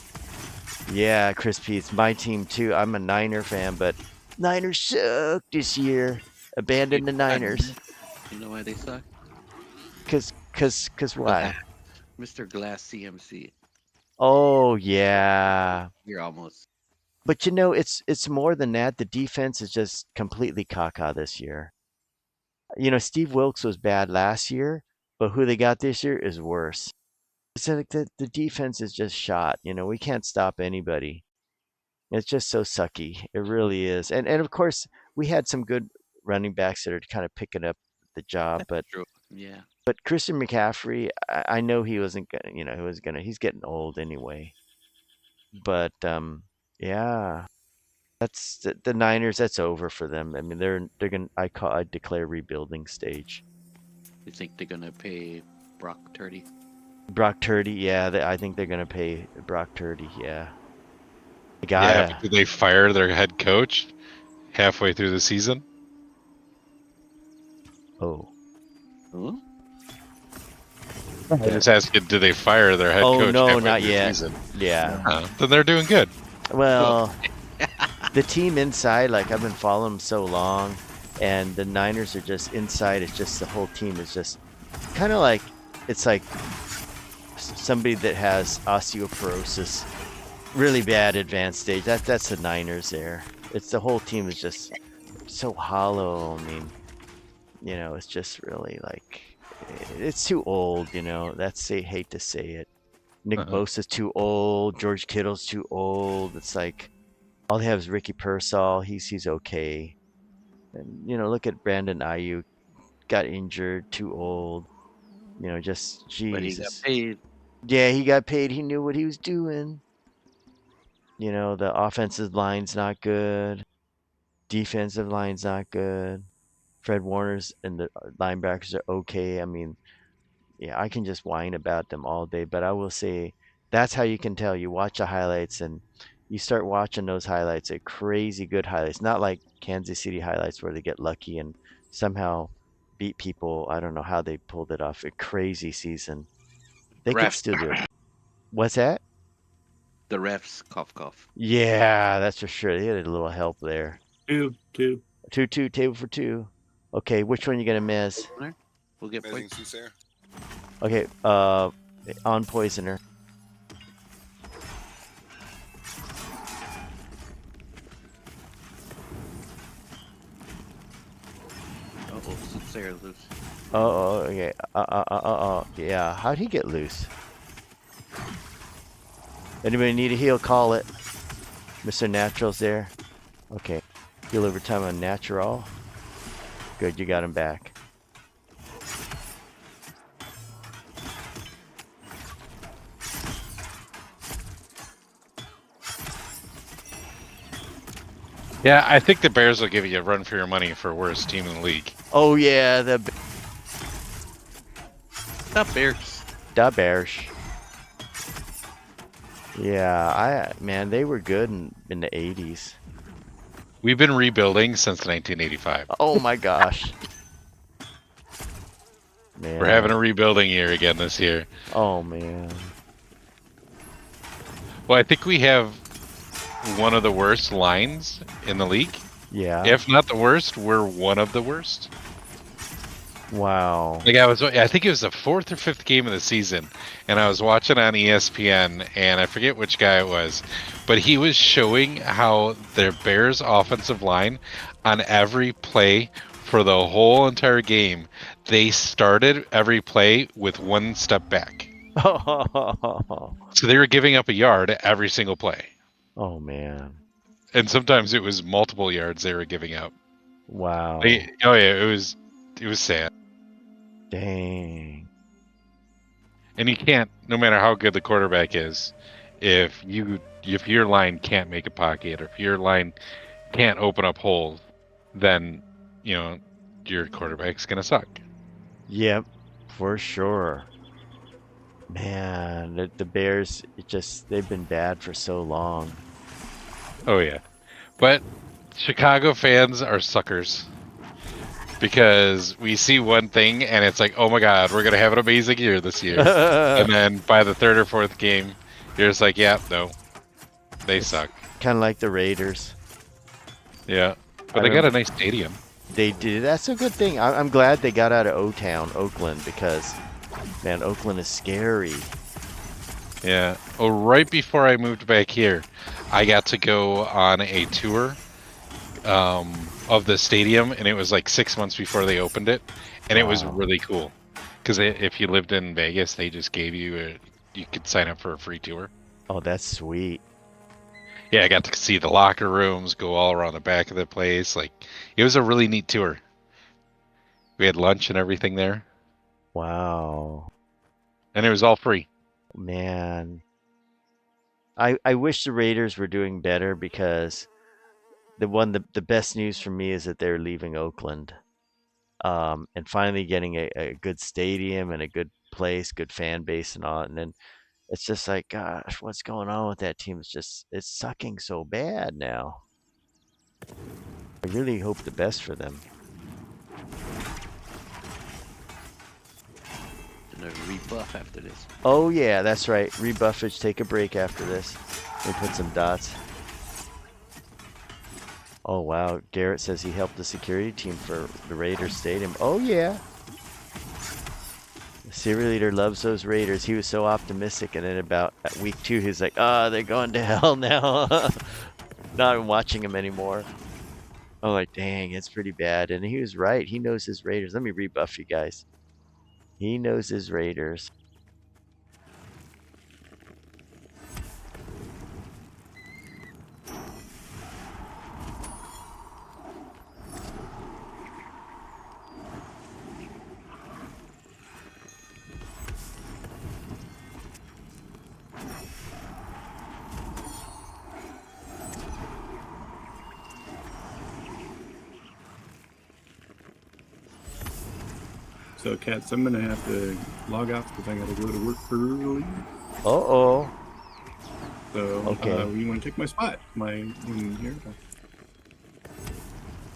Yeah, Chris P, it's my team too. I'm a Niner fan, but Niners suck this year. Abandon the Niners. You know why they suck? Cause why? Mr. Glass CMC. Oh yeah. You're almost. But you know, it's more than that. The defense is just completely caca this year. You know, Steve Wilkes was bad last year, but who they got this year is worse. It's like the defense is just shot. You know, we can't stop anybody. It's just so sucky. It really is. And of course, we had some good running backs that are kind of picking up the job, but True. Yeah. But Christian McCaffrey, I know he wasn't gonna, you know, he's getting old anyway. But yeah, that's the Niners. That's over for them. I mean, they're gonna. I declare rebuilding stage. You think they're gonna pay Brock Turdy? Brock Turdy, yeah, I think they're gonna pay Brock Turdy. Yeah, they Yeah, gotta. did they fire their head coach halfway through the season? Oh, Huh? I just asked you, did they fire their head oh coach no, halfway not through yet. the season? Yeah. Then they're doing good. Well, the team inside, like I've been following them so long, and the Niners are just inside. It's just the whole team is just kind of like, it's like somebody that has osteoporosis, really bad advanced stage. That's the Niners there. It's the whole team is just so hollow. I mean, it's just really like it's too old. That's I hate to say it. Nick Bosa's too old. George Kittle's too old. It's like all they have is Ricky Pearsall. He's okay. And look at Brandon Ayuk, got injured, too old. Just But he got Jesus. paid. Yeah, he got paid. He knew what he was doing. The offensive line's not good. Defensive line's not good. Fred Warner's and the linebackers are okay. I mean, yeah, I can just whine about them all day, but I will say that's how you can tell. You watch the highlights and you start watching those highlights, they're crazy good highlights, not like Kansas City highlights where they get lucky and somehow beat people. I don't know how they pulled it off. A crazy season. They could Refs. still do it. What's that? The refs, cough, cough. Yeah, that's for sure. They had a little help there. Two. 2-2, table for two. Okay, which one you gonna miss? We'll get Amazing points. Soothsayer. Okay, on Poisoner. Uh-oh, Soothsayer loose. Oh, okay. Yeah, how'd he get loose? Anybody need a heal? Call it. Mr. Natural's there. Okay. Heal over time on Natural. Good, you got him back. Yeah, I think the Bears will give you a run for your money for worst team in the league. Oh yeah, the Bears. Bears. Yeah, man, they were good in the 80s. We've been rebuilding since 1985. Oh my gosh. Man. We're having a rebuilding year again this year. Oh man. Well, I think we have one of the worst lines in the league. Yeah. If not the worst, we're one of the worst. Wow. Like I think it was the 4th or 5th game of the season, and I was watching on ESPN, and I forget which guy it was, but he was showing how their Bears offensive line on every play for the whole entire game, they started every play with one step back. So they were giving up a yard every single play. Oh man. And sometimes it was multiple yards they were giving up. Wow. Oh yeah, it was sad. Dang. And you can't, no matter how good the quarterback is, if your line can't make a pocket, or if your line can't open up holes, then your quarterback's gonna suck. Yep, for sure. Man, the Bears, they've been bad for so long. Oh yeah, but Chicago fans are suckers. Because we see one thing and it's like, oh my god, we're gonna have an amazing year this year, and then by the 3rd or 4th game, you're just like, yeah, no, they suck. Kind of like the Raiders. Yeah, but they got a nice stadium. They did. That's a good thing. I'm glad they got out of O-Town, Oakland, because man, Oakland is scary. Yeah. Oh, right before I moved back here, I got to go on a tour of the stadium, and it was like 6 months before they opened it, and it was really cool because if you lived in Vegas, they just gave you you could sign up for a free tour. Oh, that's sweet. Yeah, I got to see the locker rooms, go all around the back of the place. Like, it was a really neat tour. We had lunch and everything there, Wow. and it was all free. Man, I wish the Raiders were doing better, because the best news for me is that they're leaving Oakland, and finally getting a good stadium and a good place, good fan base and all. And then it's just like, gosh, what's going on with that team? It's sucking so bad now. I really hope the best for them. Gonna rebuff after this. Oh yeah, that's right. Rebuffage, take a break after this. We put some dots. Oh wow, Garrett says he helped the security team for the Raiders Stadium. Oh yeah. The serial leader loves those raiders. He was so optimistic, and then about at week 2, he's like, "Ah, they're going to hell now." Not even watching him anymore. I'm like, dang, it's pretty bad. And he was right. He knows his raiders. Let me rebuff you guys. He knows his raiders. So, Cats, I'm gonna have to log off because I gotta go to work early. Uh-oh. So, Okay. you want to take my spot? My in here?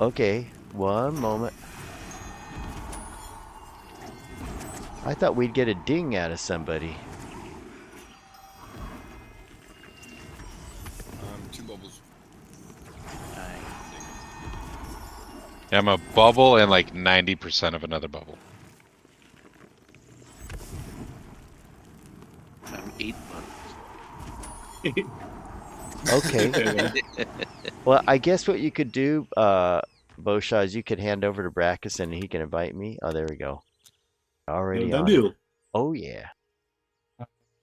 Okay, one moment. I thought we'd get a ding out of somebody. 2 bubbles. Yeah, I'm a bubble and like 90% of another bubble. I'm 8 months. Okay. Well, I guess what you could do, Bosha, is you could hand over to Brackus and he can invite me. Oh, there we go. Already Done on it. deal. Oh, yeah.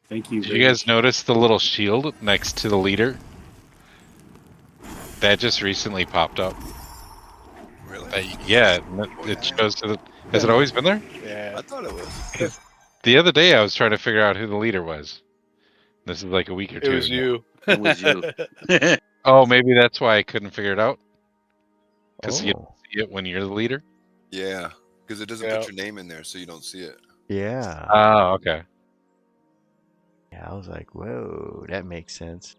Thank you. Did you guys notice the little shield next to the leader? That just recently popped up. Really? Yeah, it shows to the. Has it always been there? Yeah. I thought it was. The other day I was trying to figure out who the leader was. This is like a week or It two was ago. you. It was you. Oh, maybe that's why I couldn't figure it out. Because you Oh, don't see it when you're the leader. Yeah, because it doesn't Yeah. put your name in there, so you don't see it. yeah. Oh, okay. Yeah, I was like, whoa, that makes sense.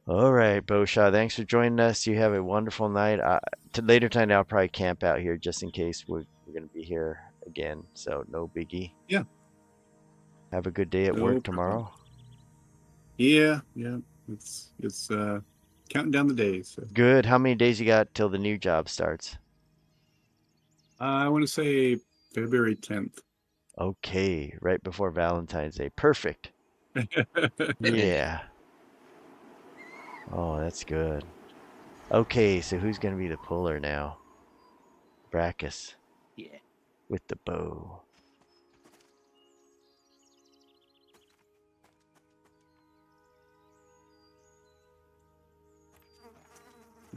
All right, Bosha, thanks for joining us. You have a wonderful night. Later tonight, I'll probably camp out here just in case we're going to be here again. So no biggie. Yeah. Have a good day at No work problem. tomorrow. Yeah. It's counting down the days. So. Good. How many days you got till the new job starts? I want to say February 10th. Okay, right before Valentine's Day. Perfect. Yeah. Oh, that's good. Okay, so who's going to be the puller now? Brackus Yeah. with the bow.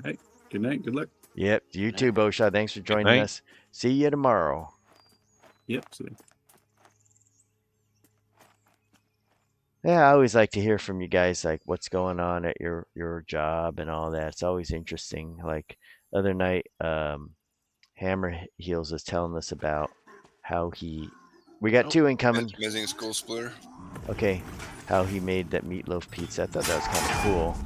Right. Good night. Good luck. Yep, you Night. too, Bosha. Thanks for joining night. us. See you tomorrow. Yep. So. Yeah, I always like to hear from you guys, like what's going on at your job and all that. It's always interesting. Like other night, Hammer Heels was telling us about how we got Oh, 2 incoming. Amazing School Splitter. Okay, how he made that meatloaf pizza. I thought that was kind of cool.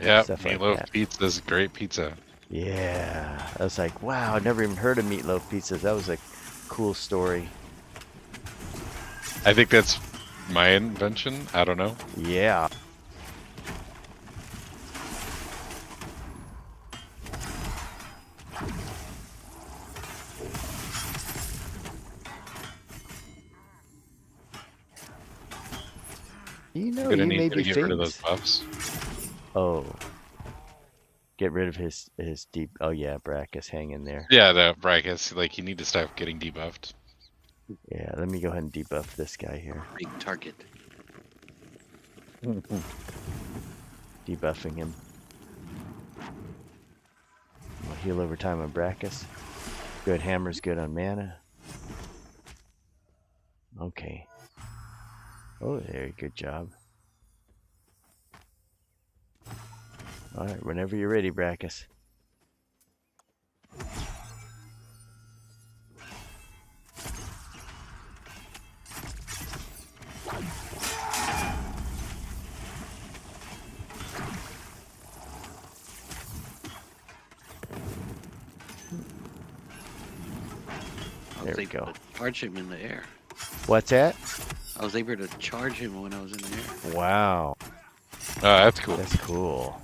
Yeah, Stuff like meatloaf that. pizza is great pizza. Yeah, I was like, wow, I've never even heard of meatloaf pizzas. That was a cool story. I think that's my invention. I don't know. Yeah. You know, I'm gonna you need may you to be get rid of those famous. buffs. Oh. Get rid of his deep. Oh yeah, Brackus, hang in there. Yeah, the Brackus, like you need to stop getting debuffed. Yeah, let me go ahead and debuff this guy here. big target. Debuffing him. We'll heal over time on Brackus. Good, Hammer's good on mana. Okay. Oh, there, good job. Alright, whenever you're ready, Brackus. I There was we able go. to charge him in the air. What's that? I was able to charge him when I was in the air. Wow. Oh, that's cool. That's cool.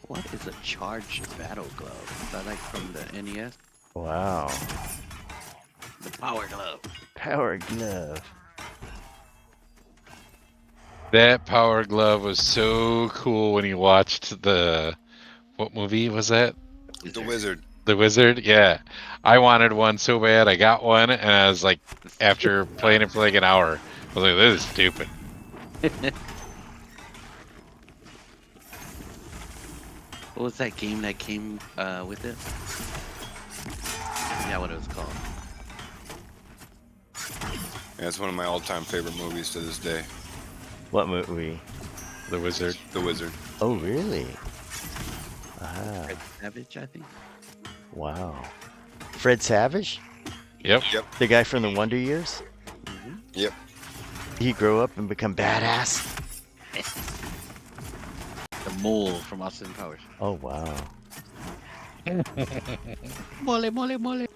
What is a charged battle glove? Is that like from the NES? Wow. The power glove. Power glove. That power glove was so cool when you watched the what movie was that? The Wizard. The Wizard? Yeah. I wanted one so bad. I got one and I was like after playing it for like an hour, I was like, this is stupid. What was that game that came with it? Yeah, what it was called. Yeah, it's one of my all-time favorite movies to this day. What movie? The Wizard. The Wizard. Oh, really? Ah, Red Savage, I think. wow. Fred Savage? Yep. The guy from the Wonder Years? Yep. He grow up and become badass? The mole from Austin Powers. Oh, wow. Mole, mole, mole.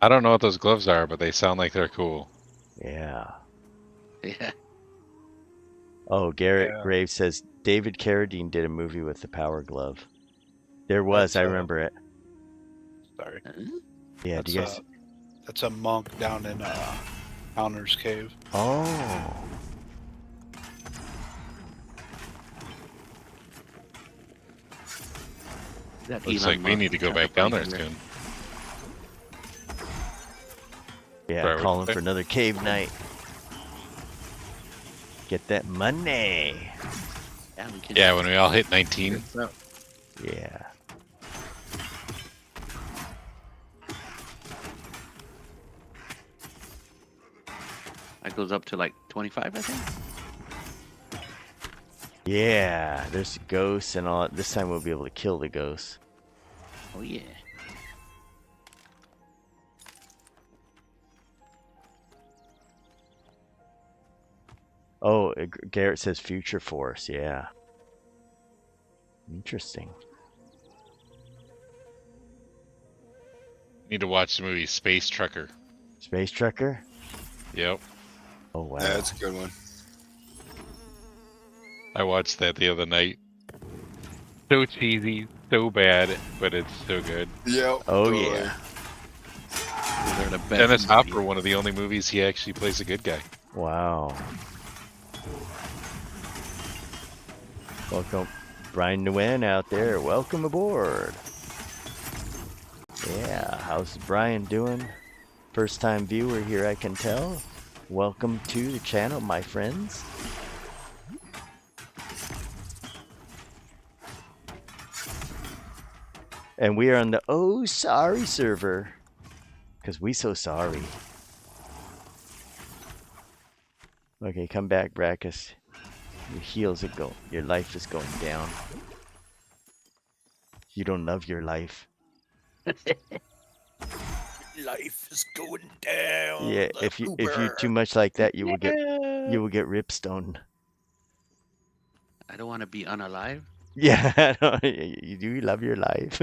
I don't know what those gloves are, but they sound like they're cool. Yeah. Yeah. Oh, Garrett Yeah. Graves says David Carradine did a movie with the Power Glove. There was, That's, I remember it. Sorry. Huh? Yeah, do you guys? That's a monk down in Founder's Cave. Oh, That Looks Elon like we Musk need to go trying back down find there you. soon. yeah, Right, calling okay. for another cave night. Get that money. Yeah, we can. Yeah, when we all hit 19. Yeah. That goes up to like 25, I think. Yeah, there's ghosts and all. This time we'll be able to kill the ghosts. Oh yeah. Oh, Garrett says Future Force. Yeah. Interesting. Need to watch the movie Space Trucker. Space Trucker? Yep. Oh, wow. Yeah, that's a good one. I watched that the other night. So cheesy, so bad, but it's so good. Yep. Oh, totally. yeah. They're the best Dennis movies. Hopper, one of the only movies he actually plays a good guy. Wow. Welcome, Brian Nguyen out there. Welcome aboard. Yeah, how's Brian doing? First time viewer here, I can tell. Welcome to the channel, my friends. And we are on the Oh Sorry server. Because we so sorry. Okay, come back, Brackus. Your heels are going. Your life is going down. You don't love your life. Life is going down. Yeah, if you too much like that, you will get ripstone. I don't want to be unalive. Yeah, you do love your life.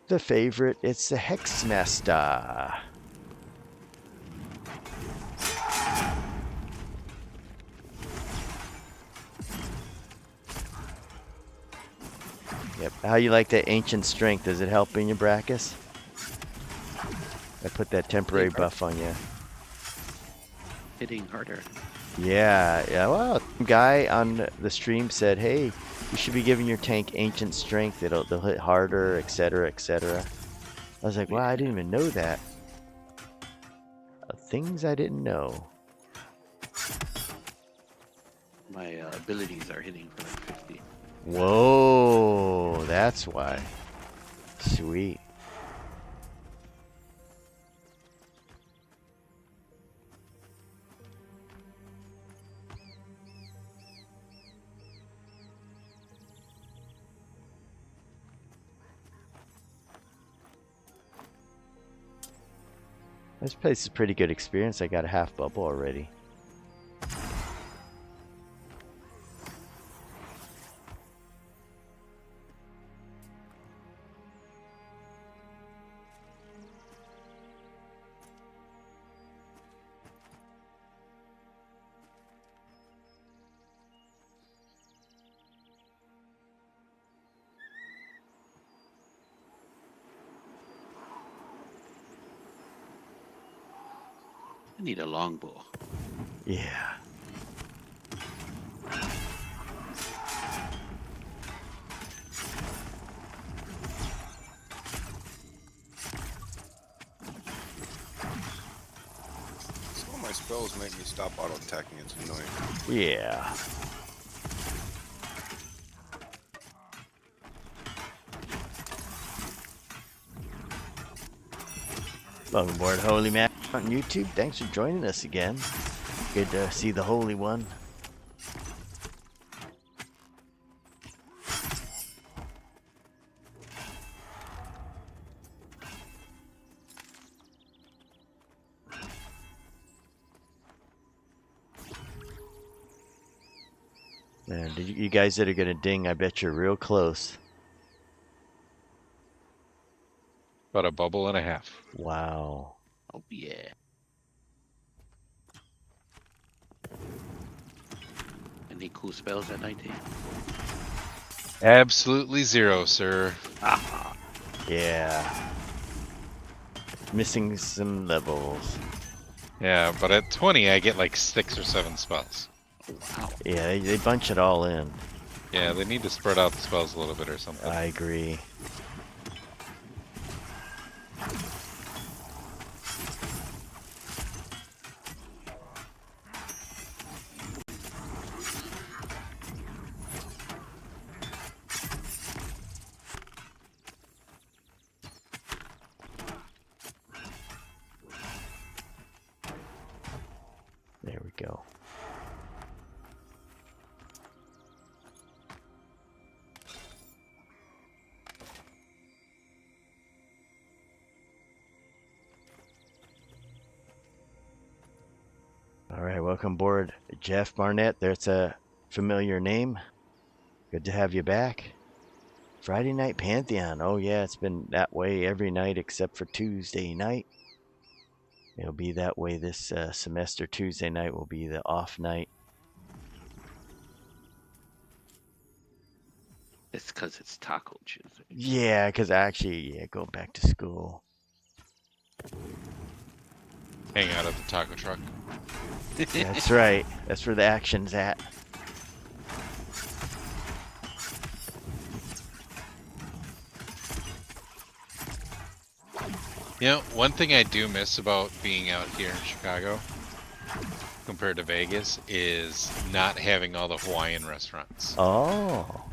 The favorite, it's the Hexmaster. Yep. How you like that ancient strength? Does it help in your Brackus? I put that temporary buff on you. Hitting harder. Yeah, yeah. Well, some guy on the stream said, "Hey, you should be giving your tank ancient strength. They'll hit harder, etc., etc." I was like, "Wow, I didn't even know that." Things I didn't know. My abilities are hitting for like 50. Whoa, that's why. Sweet. This place is pretty good experience. I got a half bubble already. I need a longbow. Yeah. Some of my spells make me stop auto attacking. It's annoying. Yeah. Welcome aboard, Holy Man on YouTube. Thanks for joining us again. Good to see the Holy One. Man, you guys that are gonna ding, I bet you're real close. About a bubble and a half. Wow. Oh yeah. Any cool spells at 19? Absolutely zero, sir. Ah, Yeah. Missing some levels. Yeah, but at 20, I get like 6 or 7 spells. wow. Yeah, they bunch it all in. Yeah, they need to spread out the spells a little bit or something. I agree. There we go. All right, welcome aboard, Jeff Barnett. That's a familiar name. Good to have you back. Friday night Pantheon. Oh yeah, it's been that way every night except for Tuesday night. It'll be that way this semester. Tuesday night will be the off night. It's because it's Taco Tuesday. Yeah, because actually, yeah, going back to school. Hang out at the taco truck. That's right. That's where the action's at. You know, one thing I do miss about being out here in Chicago compared to Vegas is not having all the Hawaiian restaurants. Oh.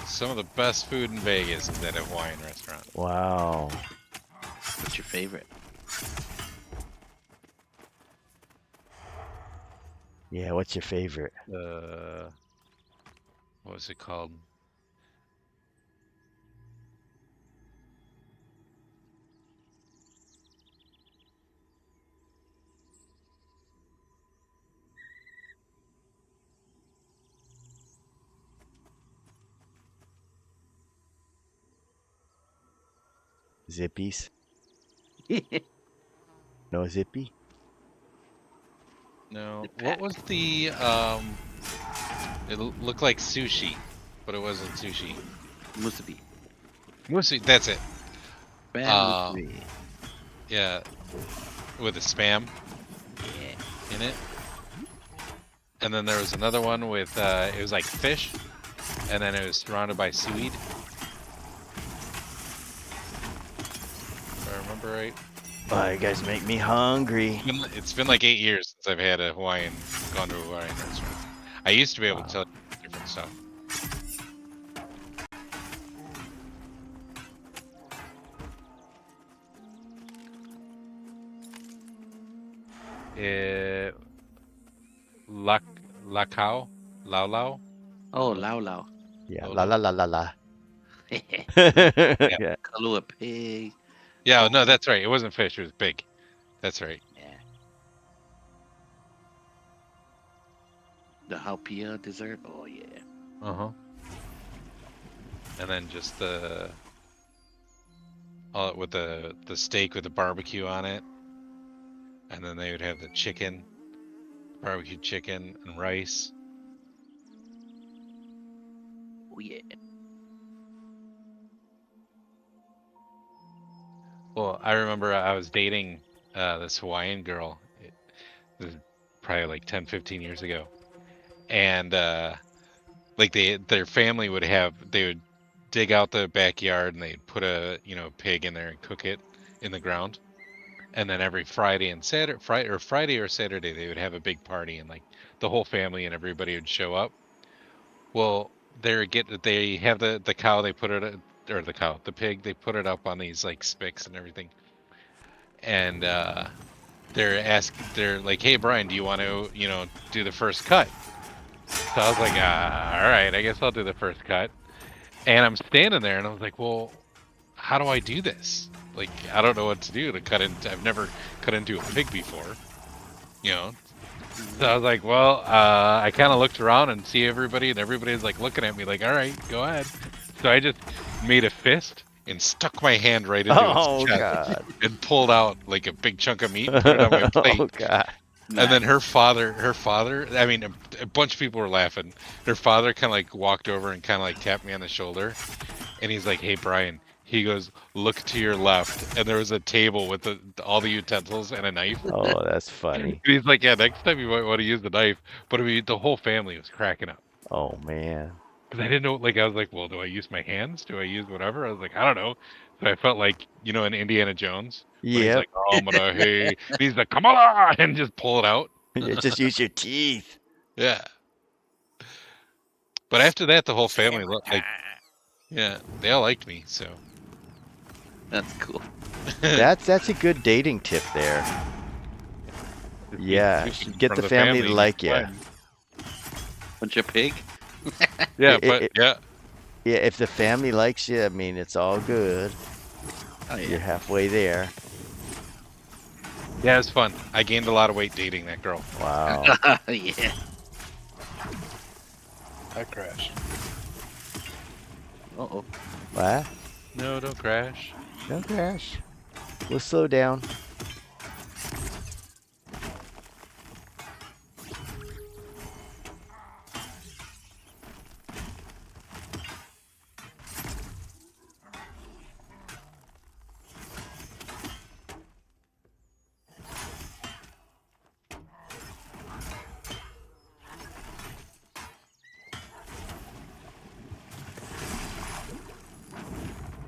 Some of the best food in Vegas is at a Hawaiian restaurant. Wow. What's your favorite? Yeah, what's your favorite? What was it called? Zippies? No Zippy? No. The What was the it looked like sushi, but it wasn't sushi. Musubi. Musubi, that's it. Bad Uh, musubi. Yeah. With a spam Yeah. in it. And then there was another one with it was like fish, and then it was surrounded by seaweed. If I remember right. Oh, you guys make me hungry. It's been like 8 years since I've had a gone to a Hawaiian restaurant. I used to be able to tell you different stuff. La Lacao? Lao Lao? Oh, Lao Lao. Yeah, Oh, la la la la la. Yeah. Yeah. Kahlua pig. Yeah, no, Oh. that's right. It wasn't fish, it was pig. That's right. Yeah. The Halpia dessert. Oh yeah. Uh-huh. And then just with the steak with the barbecue on it. And then they would have the chicken, barbecue chicken and rice. Oh yeah. Well, I remember I was dating this Hawaiian girl. This is probably like 10, 15 years ago. And like their family they would dig out the backyard and they'd put a pig in there and cook it in the ground. And then every Friday and Friday or Saturday they would have a big party and like the whole family and everybody would show up. Well, they have the cow, they put it or the pig, they put it up on these like spicks and everything. And they're like, "Hey Brian, do you want to, do the first cut?" So I was like, all right, I guess I'll do the first cut. And I'm standing there and I was like, well, how do I do this? Like, I don't know what to do to cut into, I've never cut into a pig before, So I was like, well, I kind of looked around and see everybody and everybody's like looking at me like, all right, go ahead. So I just made a fist and stuck my hand right into Oh his chest God. and pulled out like a big chunk of meat and put it on my plate. Oh God. And then her father, I mean, a bunch of people were laughing. Her father kind of like walked over and kind of like tapped me on the shoulder. And he's like, hey, Brian, he goes, look to your left. And there was a table with all the utensils and a knife. Oh, that's funny. And he's like, yeah, next time you might want to use the knife. But I mean, the whole family was cracking up. Oh man. Because I didn't know, like, I was like, well, do I use my hands? Do I use whatever? I was like, I don't know. So I felt like, in Indiana Jones. When he's Yep. like, oh, I'm gonna, hey. And he's like, come on, and just pull it out. You just use your teeth. Yeah. But after that, the whole family yeah, they all liked me. So That's cool. That's a good dating tip there. Yeah, Just in get front the of family to like you. fine. Bunch of pig. Yeah, It- yeah, Yeah, if the family likes you, I mean, it's all good. Oh You're yeah. halfway there. yeah, it was fun. I gained a lot of weight dating that girl. Wow. Yeah. I crashed. Uh oh. What? No, don't crash. Don't crash. We'll slow down.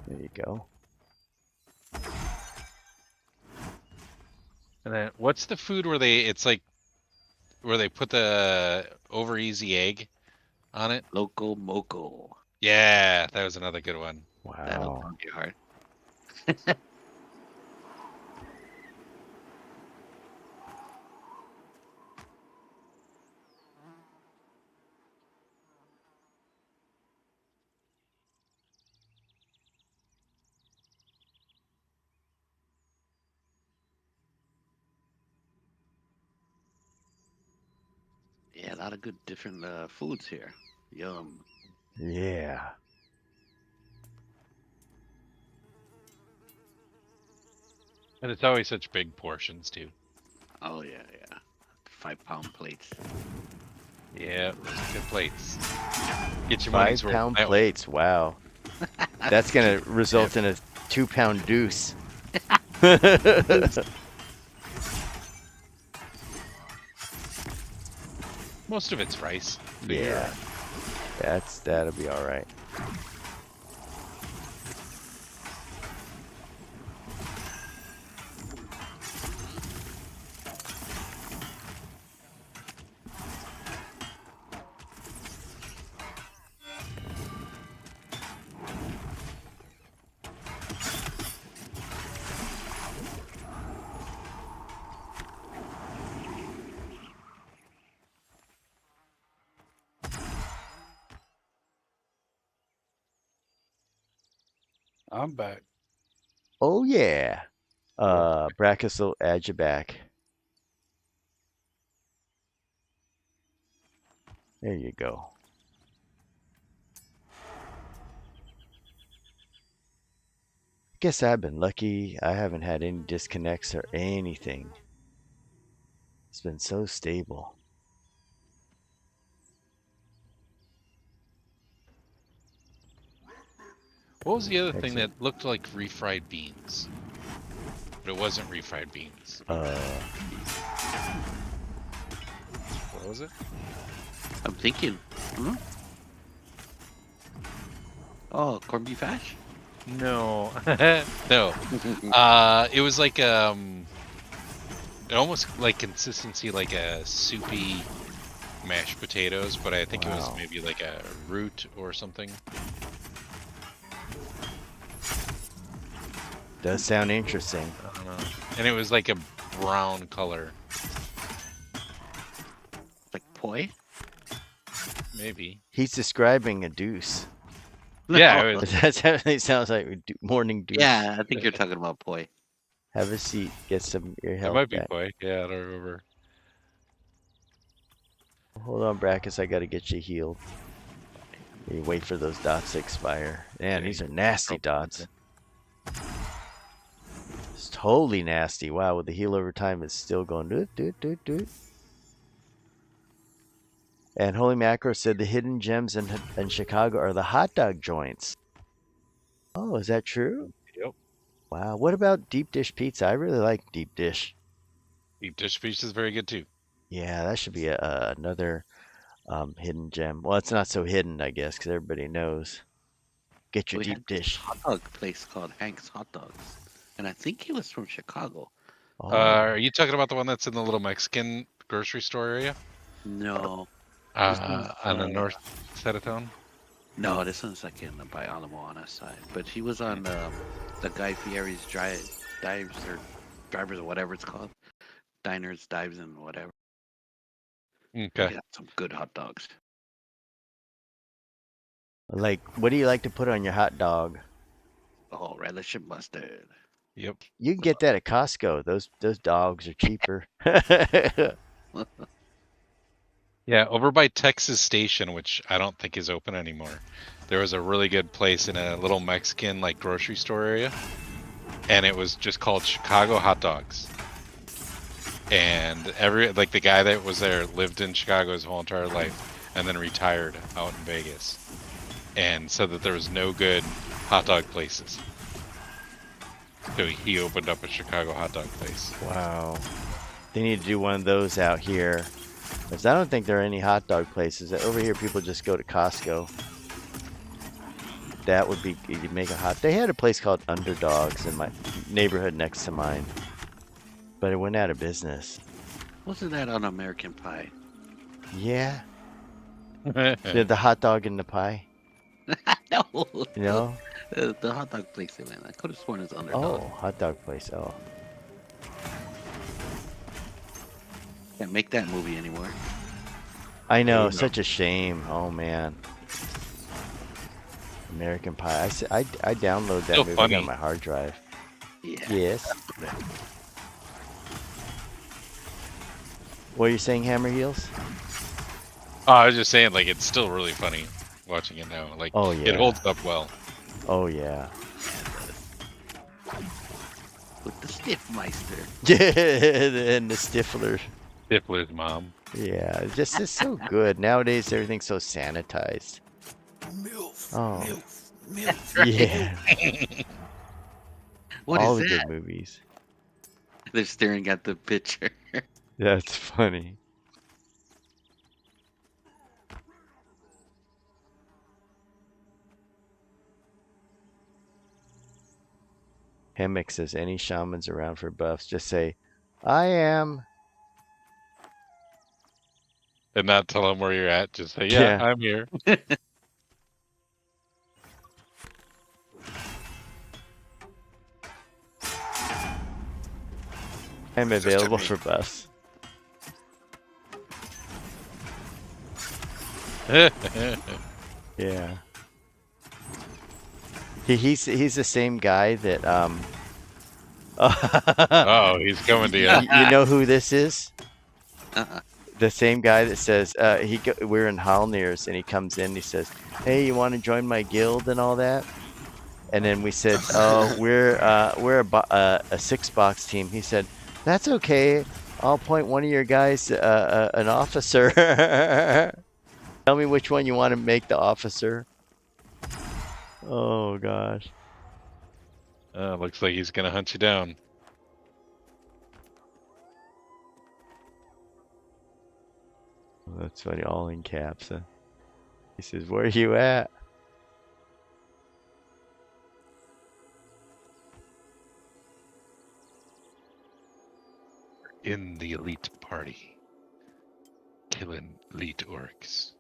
There you go. And then what's the food where it's like where they put the over easy egg on it? Loco Moco. Yeah, that was another good one. That'll Wow. pump your heart. Yeah, a lot of good different foods here. Yum. Yeah. And it's always such big portions too. Oh yeah, yeah. 5-pound plates. Yeah, those good plates. Get your money's worth. 5-pound on that one. plates. Wow. That's gonna result in a 2-pound deuce. Most of it's rice. So Yeah. That'll be all right. I'm back. Oh yeah. Brackus will add you back. There you go. Guess I've been lucky. I haven't had any disconnects or anything. It's been so stable. What was the other thing that Excellent. looked like refried beans? But it wasn't refried beans. What was it? I'm thinking. Hmm? Oh, corned beef hash? No. No. It was like almost like consistency like a soupy mashed potatoes, but I think it was Wow. maybe like a root or something. Does sound interesting. I don't know. And it was like a brown color, Like poi? maybe. He's describing a deuce. Yeah, No. it was. That definitely sounds like morning deuce. Yeah, I think you're talking about poi. Have a seat. Get some your It health might be back. poi. Yeah, I don't remember. Hold on, Brackus. I gotta get you healed. You wait for those dots to expire. Man, these are nasty dots. It's totally nasty. Wow, with the heal over time, it's still going doot doot doot doot. And Holy Macro said the hidden gems in Chicago are the hot dog joints. Oh, is that true? Yep. Wow. What about deep dish pizza? I really like deep dish. Deep dish pizza is very good too. Yeah, that should be another hidden gem. Well, it's not so hidden, I guess, because everybody knows. Get your We deep had this dish. hot dog place called Hank's Hot Dogs. And I think he was from Chicago. Oh, Are you talking about the one that's in the little Mexican grocery store area? No. This one's, On the north side of town? No, this one's like in by Alamoana side. But he was on the Guy Fieri's dives or drivers or whatever it's called. Diners, dives, and whatever. Okay. Yeah, some good hot dogs. like, what do you like to put on your hot dog? Oh, relish and mustard. Yep. You can get that at Costco. Those dogs are cheaper. Yeah, over by Texas Station, which I don't think is open anymore. There was a really good place in a little Mexican like grocery store area, and it was just called Chicago Hot Dogs. And the guy that was there lived in Chicago his whole entire life, and then retired out in Vegas, and said that there was no good hot dog places. So he opened up a Chicago hot dog place. Wow. They need to do one of those out here. Because I don't think there are any hot dog places. Over here, people just go to Costco. That would be, you'd make a hot. They had a place called Underdogs in my neighborhood next to mine. But it went out of business. Wasn't that on American Pie? Yeah. The hot dog in the pie. No. You know? The hot dog place they went. I could have sworn it's Underdog. Oh, hot dog place. Oh. Can't make that movie anymore. I know, Oh, no. such a shame. Oh man. American Pie. I download that So movie funny. on my hard drive. Yeah. Yes. What are you saying, Hammer Heels? Oh, I was just saying, like, it's still really funny watching it now. Like, Oh, yeah. it holds up well. Oh yeah. With the Stiffmeister. And the Stifler. Stifler's mom. Yeah, it's so good. Nowadays everything's so sanitized. MILF. Oh. MILF. Yeah. What All is the that? good movies. They're staring at the picture. That's funny. Hemmick says any shamans around for buffs, just say, I am. And not tell them where you're at. Just say, yeah, Yeah. I'm here. I'm Just hit available me. for buffs. Yeah. He's the same guy that Oh, he's coming to you. you know who this is? Uh-uh. The same guy that says we're in Halniers and he comes in. He says, "Hey, you want to join my guild and all that?" And then we said, "Oh, we're a 6-box team." He said, "That's okay. I'll appoint one of your guys an officer." Tell me which one you want to make the officer. Oh gosh. Looks like he's gonna hunt you down. That's funny. All in caps. Huh? He says, "Where are you at?" In the elite party, killing elite orcs.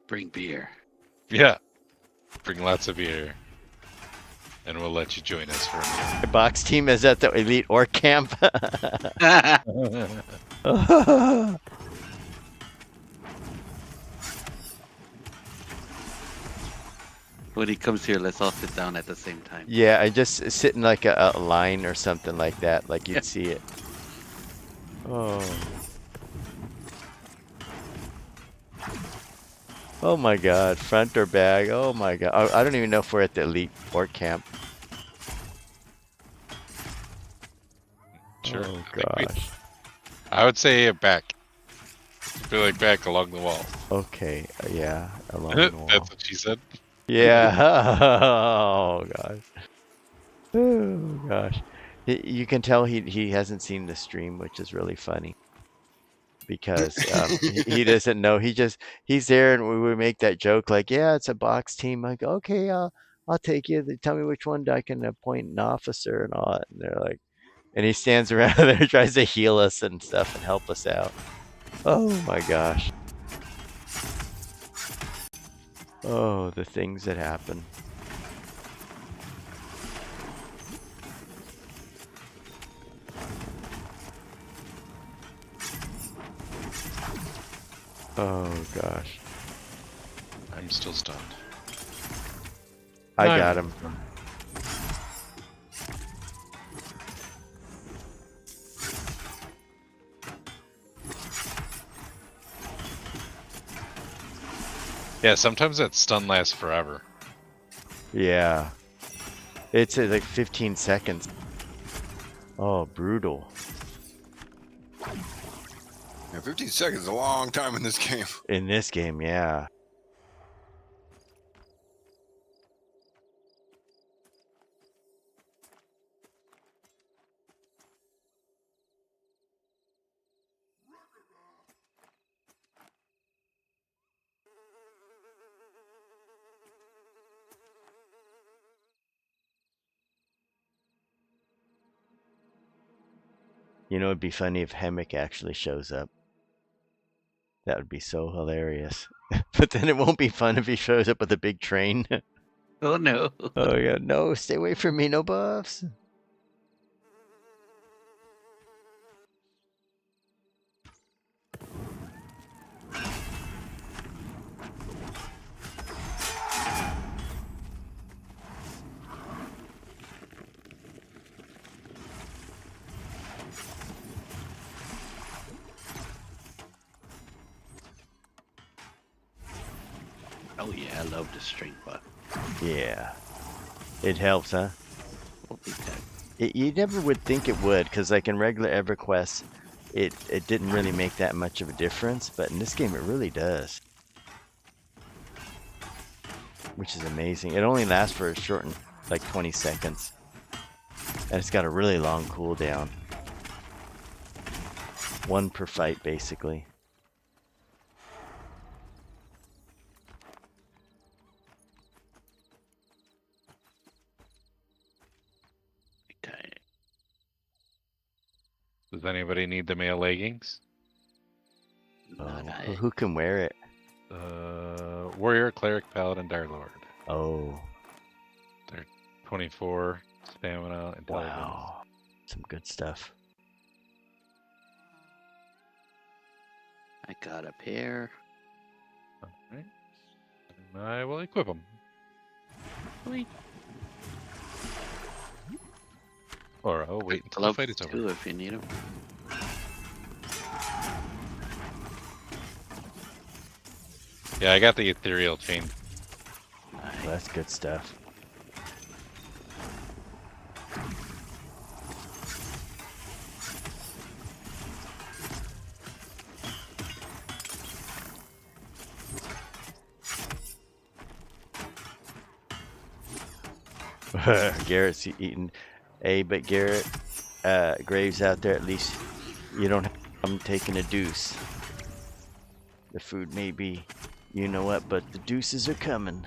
Bring beer. Yeah, bring lots of beer, and we'll let you join us for a The box team is at the elite Orc Camp. meal. When he comes here, let's all sit down at the same time. Yeah, I just sit in like a line or something like that, like you'd see it. Oh. Oh my god, front or back? Oh my god. I don't even know if we're at the elite Orc Camp. Sure. Oh I think gosh. I would say back. I feel like back along the wall. Okay, yeah, along the wall. That's what she said. Yeah. Oh gosh. Oh gosh. You can tell he hasn't seen the stream, which is really funny because he doesn't know. He's there, and we make that joke like, yeah, it's a box team. Like, okay, I'll take you. They tell me which one I can appoint an officer and all that. And they're like, and he stands around there, tries to heal us and stuff and help us out. Oh my gosh. Oh, the things that happen. Oh gosh. I'm still stunned. I got him. Yeah, sometimes that stun lasts forever. Yeah. It's like 15 seconds. Oh, brutal. Yeah, 15 seconds is a long time in this game. In this game, yeah. You know, it'd be funny if Hemmick actually shows up. That would be so hilarious. But then it won't be fun if he shows up with a big train. Oh no. Oh yeah, no, stay away from me, no buffs. Oh yeah, I love the string buff. Yeah. It helps, huh? Oh, big time. You never would think it would, because like in regular EverQuest, it didn't really make that much of a difference, but in this game it really does. Which is amazing. It only lasts for a short, like 20 seconds. And it's got a really long cooldown. One per fight, basically. Big time. Does anybody need the male leggings? Not I. Who can wear it? Warrior, Cleric, Paladin, Dire Lord. Oh, 24 stamina, intelligence. wow. Some good stuff. I got a pair. Alright. And I will equip them. Wait. Or oh, wait until the Gloves fight is over. too, if you need them. Yeah, I got the ethereal chain. Well, that's good stuff. Garrett's eating. Hey, but Garrett, Graves out there, at least you don't have them taking a deuce. The food may be, you know what, but the deuces are coming.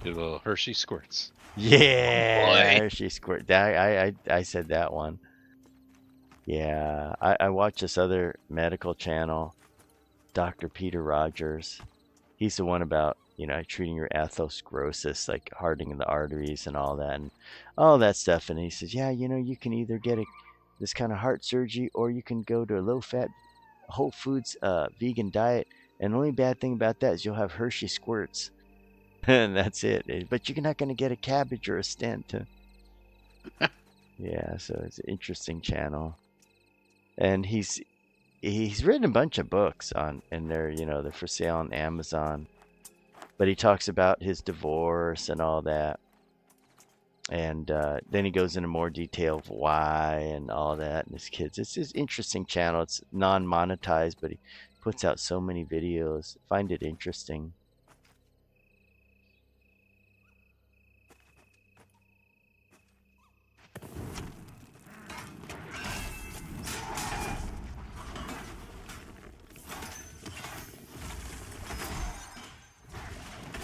Your little Hershey squirts. Yeah, Hershey squirt. I said that one. Yeah, I watch this other medical channel, Dr. Peter Rogers. He's the one about, you know, treating your atherosclerosis, like hardening the arteries and all that, and all that stuff. And he says, yeah, you know, you can either get this kind of heart surgery, or you can go to a low-fat, whole foods, vegan diet. And the only bad thing about that is you'll have Hershey squirts, and that's it. But you're not going to get a cabbage or a stent. Yeah, so it's an interesting channel, and he's written a bunch of books on, and they're for sale on Amazon. But he talks about his divorce and all that. And then he goes into more detail of why and all that, and his kids. It's an interesting channel. It's non-monetized, but he puts out so many videos. Find it interesting.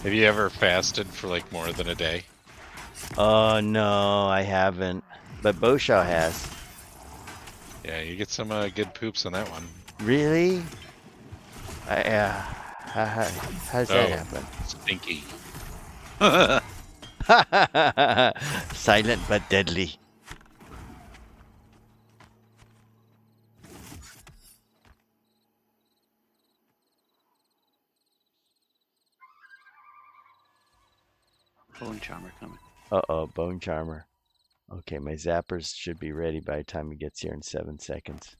Have you ever fasted for like more than a day? Oh, no, I haven't. But Boshaw has. Yeah, you get some good poops on that one. Really? How does that happen? Stinky. Silent but deadly. Bonecharmer coming. Uh-oh, bonecharmer. Okay, my zappers should be ready by the time he gets here in 7 seconds.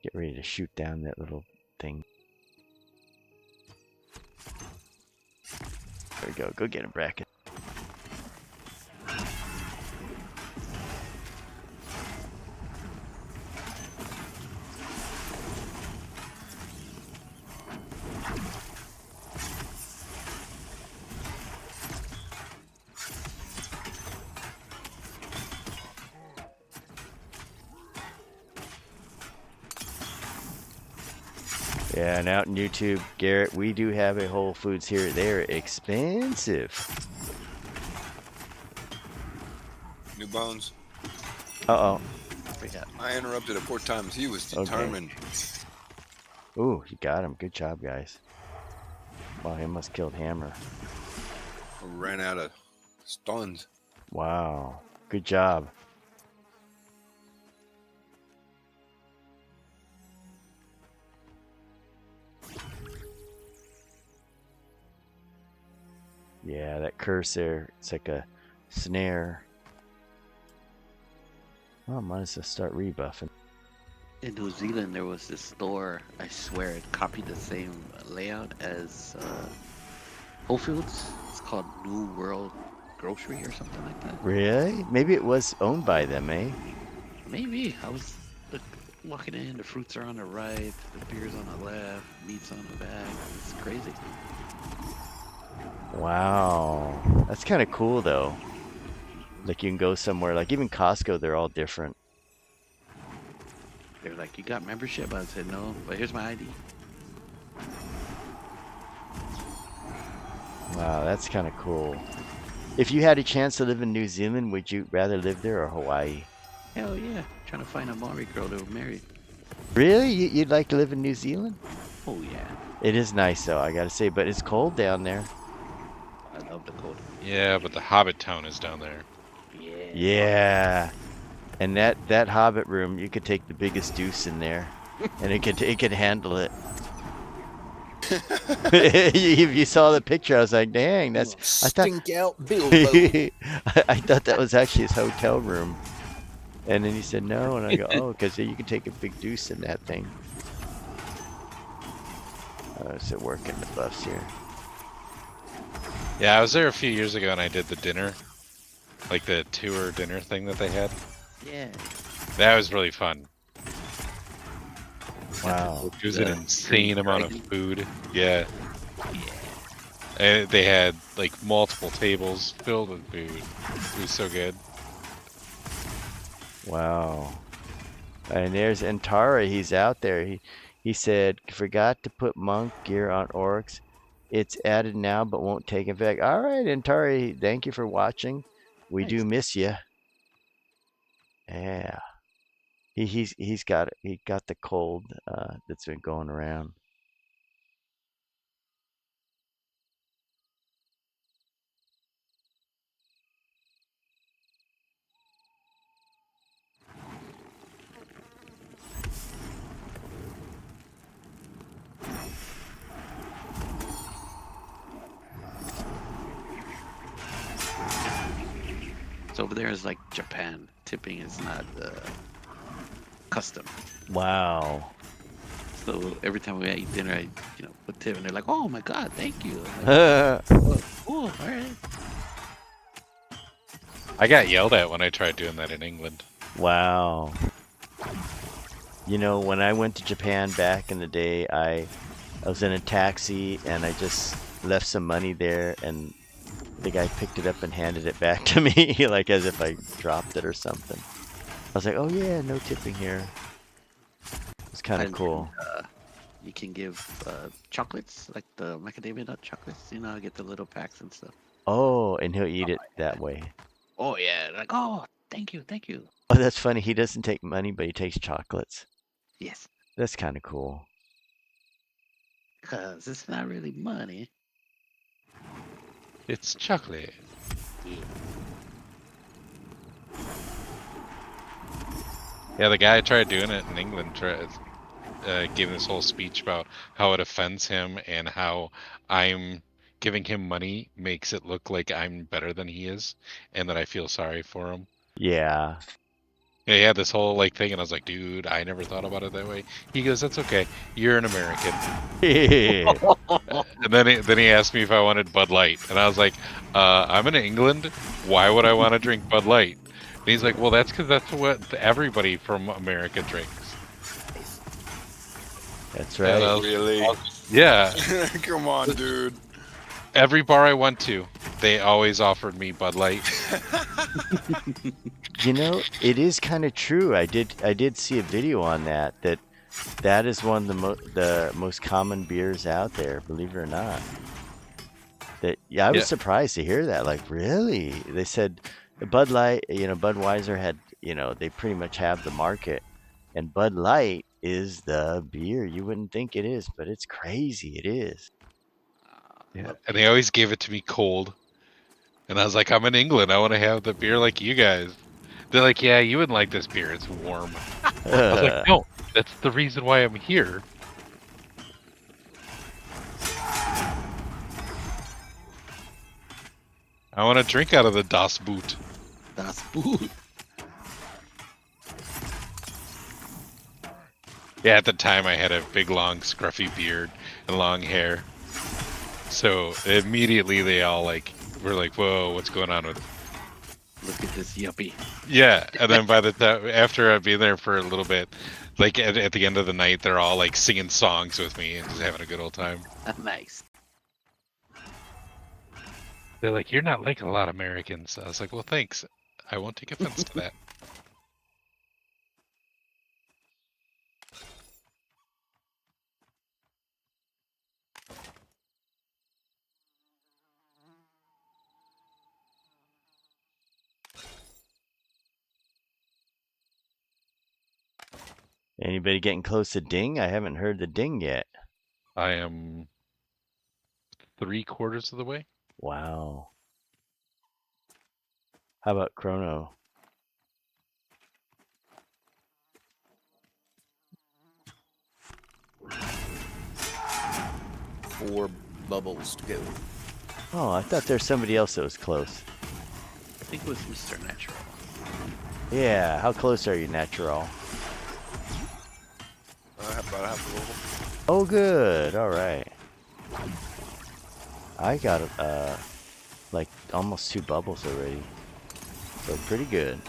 Get ready to shoot down that little thing. There we go. Go get him, Bracken. Yeah, and out in YouTube, Garrett, we do have a Whole Foods here. They're expensive. New Bones. Uh-oh. I interrupted it 4 times. He was determined. Okay. Ooh, you got him. Good job, guys. Wow, he almost killed Hammer. I ran out of stuns. Wow. Good job. Yeah, that curse there, it's like a snare. Oh, might as well start rebuffing. In New Zealand, there was this store, I swear, it copied the same layout as Whole Foods. It's called New World Grocery or something like that. Really? Maybe it was owned by them, eh? Maybe. I was walking in, the fruits are on the right, the beer's on the left, meat's on the back. It's crazy. Wow. That's kind of cool, though. Like, you can go somewhere, like even Costco, they're all different. They were like, you got membership? I said, no, but here's my ID. Wow, that's kind of cool. If you had a chance to live in New Zealand, would you rather live there or Hawaii? Hell yeah. Trying to find a Maori girl to marry. Really? You'd like to live in New Zealand? Oh yeah. It is nice, though, I gotta say, but it's cold down there. I love the cold. Yeah, but the Hobbit town is down there. Yeah. Yeah. And that Hobbit room, you could take the biggest deuce in there, and it could handle it. If you saw the picture, I was like, dang, that's. I thought. Stink out Bilbo. I thought that was actually his hotel room. And then he said no, and I go, oh, because you can take a big deuce in that thing. So working the buffs here. Yeah, I was there a few years ago and I did the dinner, like the tour dinner thing that they had. Yeah. That was really fun. Wow. It was an insane amount of food. Yeah. Yeah. And they had like multiple tables filled with food. It was so good. Wow. And there's Antara. He's out there. He said, forgot to put monk gear on orcs. It's added now, but won't take effect. All right, Antari. Thank you for watching. We do miss you. Yeah. He got the cold that's been going around. So over there is like Japan. Tipping is not custom. Wow. So every time we eat dinner, I put tip, and they're like, "Oh my God, thank you." I'm like, oh, cool, all right. I got yelled at when I tried doing that in England. Wow. You know, when I went to Japan back in the day, I was in a taxi and I just left some money there, and the guy picked it up and handed it back to me, like as if I dropped it or something. I was like, oh yeah, no tipping here. It's kind of And, cool. You can give chocolates, like the macadamia nut chocolates. I get the little packs and stuff. Oh, and he'll eat it that way. Oh yeah, like, oh, thank you, thank you. Oh, that's funny. He doesn't take money, but he takes chocolates. Yes, That's kind of cool. because it's not really money. It's chocolate. Yeah, the guy tried doing it in England, gave this whole speech about how it offends him and how I'm giving him money makes it look like I'm better than he is and that I feel sorry for him. Yeah. Yeah, he had this whole like thing, and I was like, dude, I never thought about it that way. He goes, that's okay. You're an American. And then he asked me if I wanted Bud Light, and I was like, I'm in England. Why would I want to drink Bud Light? And he's like, well, that's because that's what everybody from America drinks. That's And I right. was- Really? yeah. Come on, dude. Every bar I went to, they always offered me Bud Light. You know, it is kind of true. I did see a video on that is one of the most common beers out there, believe it or not. I was Yeah. surprised to hear that. Like, really? They said the Bud Light, Budweiser had, they pretty much have the market, and Bud Light is the beer. You wouldn't think it is, but it's crazy. It is. Yeah. And they always gave it to me cold. And I was like, I'm in England. I want to have the beer like you guys. They're like, yeah, you wouldn't like this beer. It's warm. I was like, no, that's the reason why I'm here. I want to drink out of the Das Boot. That's food. Yeah, at the time I had a big, long, scruffy beard and long hair. So immediately they all were like, whoa, what's going on with... Look at this yuppie. Yeah, and then by the time, after I've been there for a little bit, like at the end of the night, they're all like singing songs with me and just having a good old time. Nice. They're like, you're not like a lot of Americans. I was like, well, thanks. I won't take offense to that. Anybody getting close to ding? I haven't heard the ding yet. I am 3/4 of the way. Wow. How about Chrono? 4 bubbles to go. Oh, I thought there's somebody else that was close. I think it was Mr. Natural. Yeah, how close are you, Natural? About half a level. Oh, good. All right. I got like almost 2 bubbles already, so pretty good.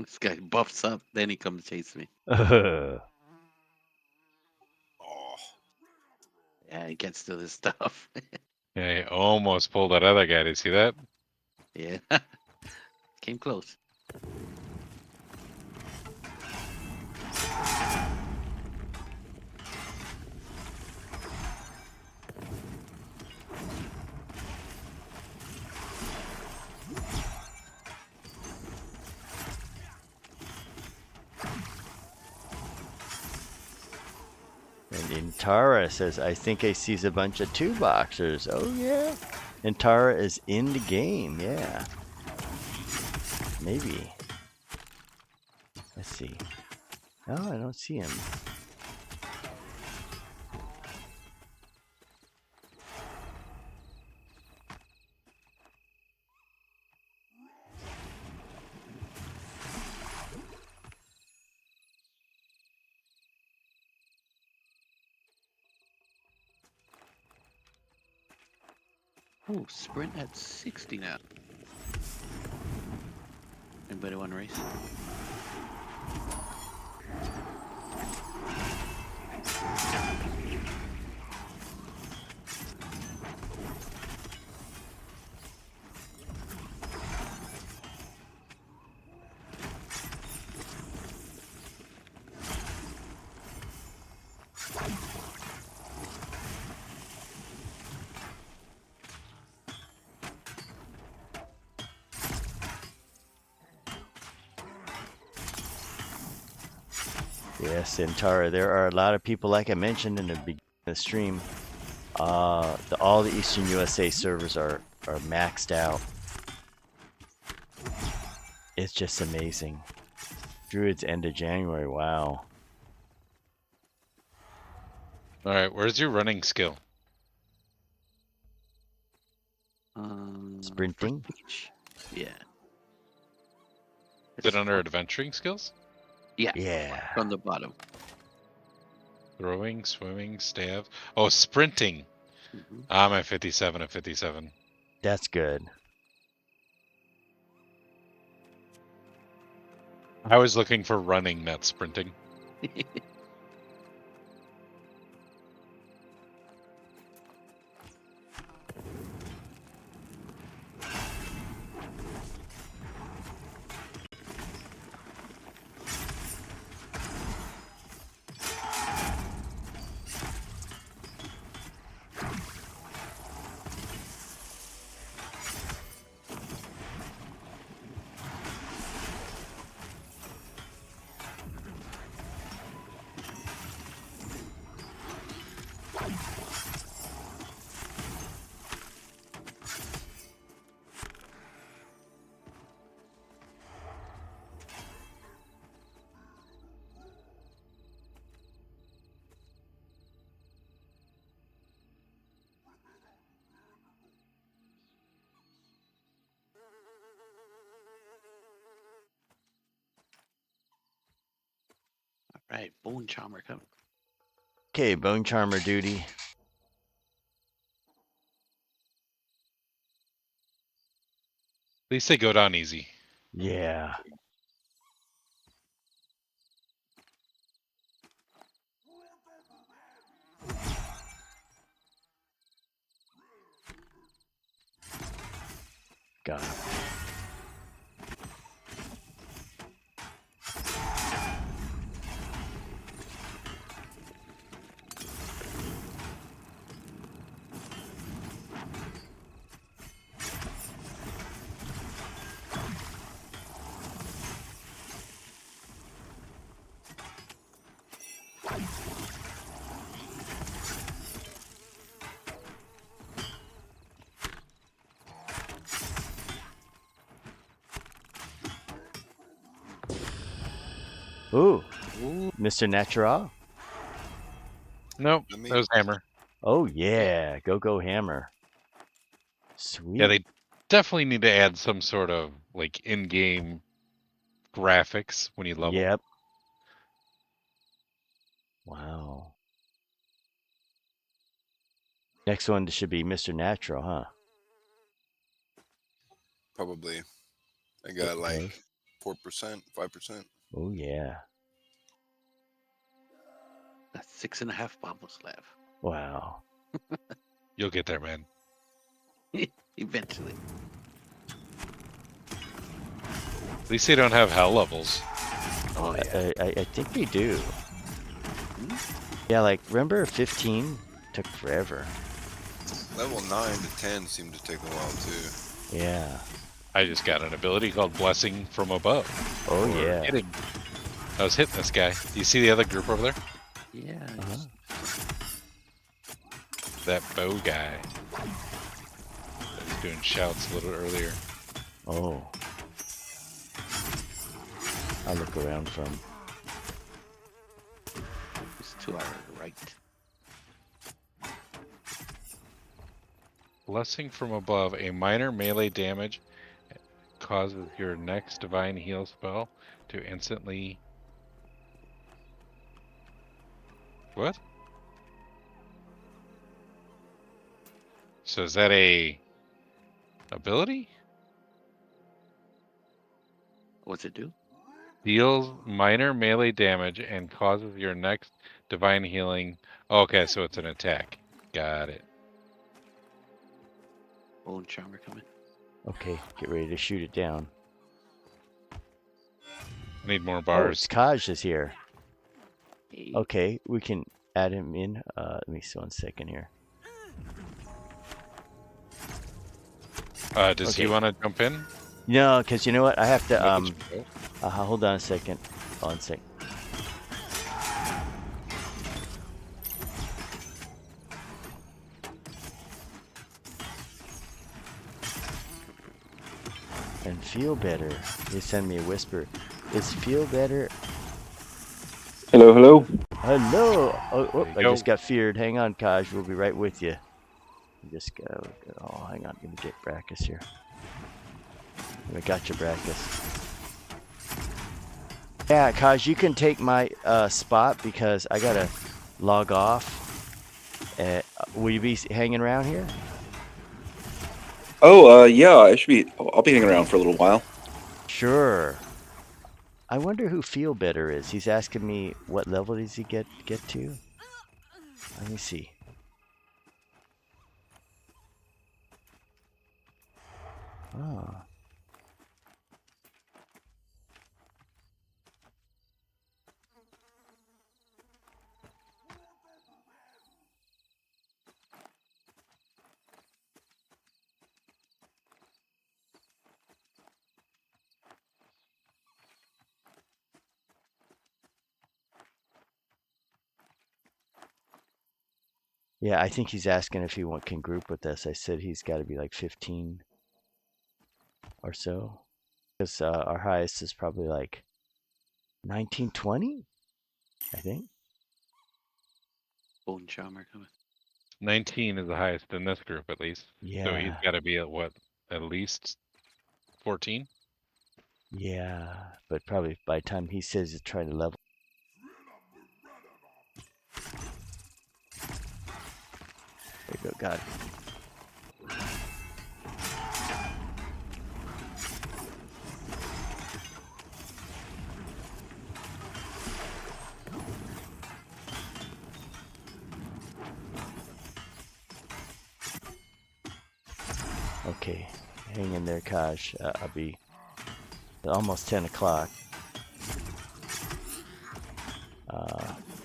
This guy buffs up, then he comes chase me. Oh, Yeah, he gets to this stuff. Yeah, he almost pulled that other guy. Did you see that? Yeah. Came close. And Intara says, I think I sees a bunch of 2-boxers. Oh, yeah. Intara is in the game, yeah. Maybe. Let's see. Oh, I don't see him. Oh, sprint at 60 now. Anybody want to race? Yes, Intara. There are a lot of people, like I mentioned in the beginning of the stream. All the Eastern USA servers are maxed out. It's just amazing. Druid's end of January. Wow. All right, where's your running skill? Sprinting? First page. Yeah. Is it under adventuring skills? Yeah. Yeah. From the bottom. Throwing, swimming, stabs. Oh, sprinting. Mhm. I'm at 57 at 57. That's good. I was looking for running, not sprinting. Right, bonecharmer coming. Okay, bonecharmer duty. At least they go down easy. Yeah. Got it. Ooh, Ooh, Mr. Natural. Nope, Let me- that was hammer. Oh yeah, go hammer. Sweet. Yeah, they definitely need to add some sort of like in-game graphics when you level. Yep. Wow. Next one should be Mr. Natural, huh? Probably. I got Okay. like 4%, 5%. Oh yeah. got 6.5 bubbles left. Wow. You'll get there, man. Eventually. At least they don't have hell levels. Oh yeah. I think they do. Hmm? Yeah, like remember 15 took forever. Level 9 to 10 seemed to take a while too. Yeah. I just got an ability called Blessing from Above. Oh for yeah. Hitting. I was hitting this guy. Do you see the other group over there? Yeah. Uh-huh. That bow guy. That was doing shouts a little earlier. Oh. I'll look around from. It's to our right. Blessing from Above. A minor melee damage causes your next divine heal spell to instantly. What? So is that a ability? What's it do? Deals minor melee damage and causes your next divine healing. Okay, so it's an attack. Got it. Bonecharmer coming. Okay, get ready to shoot it down. I need more Oh, bars. it's Kaj is here. Hey. Okay, we can add him in. Let me see 1 second here. Does he okay. want to jump in? No, because you know what? I have to. Look at you. Hold on a second. 1 sec. And feel better. They send me a whisper. Is feel better? Hello, hello. Hello. Oh, There you I go. just got feared. Hang on, Kaj. We'll be right with you. Just go. Oh, hang on. Let me get Brackus here. I got you, Brackus. Yeah, Kaj, you can take my spot because I gotta log off. Will you be hanging around here? Oh, yeah, I'll be hanging around for a little while. Sure. I wonder who Feel Better is. He's asking me what level does he get to? Let me see. Oh. Yeah, I think he's asking if he can group with us. I said he's got to be like 15 or so. Because our highest is probably like 19, 20, I think. Bonecharmer coming. 19 is the highest in this group, at least. So he's Yeah. got to be at what? At least 14? Yeah. But probably by the time he says he's trying to level. got it. Okay, hang in there, Kaj. I'll be almost 10 o'clock.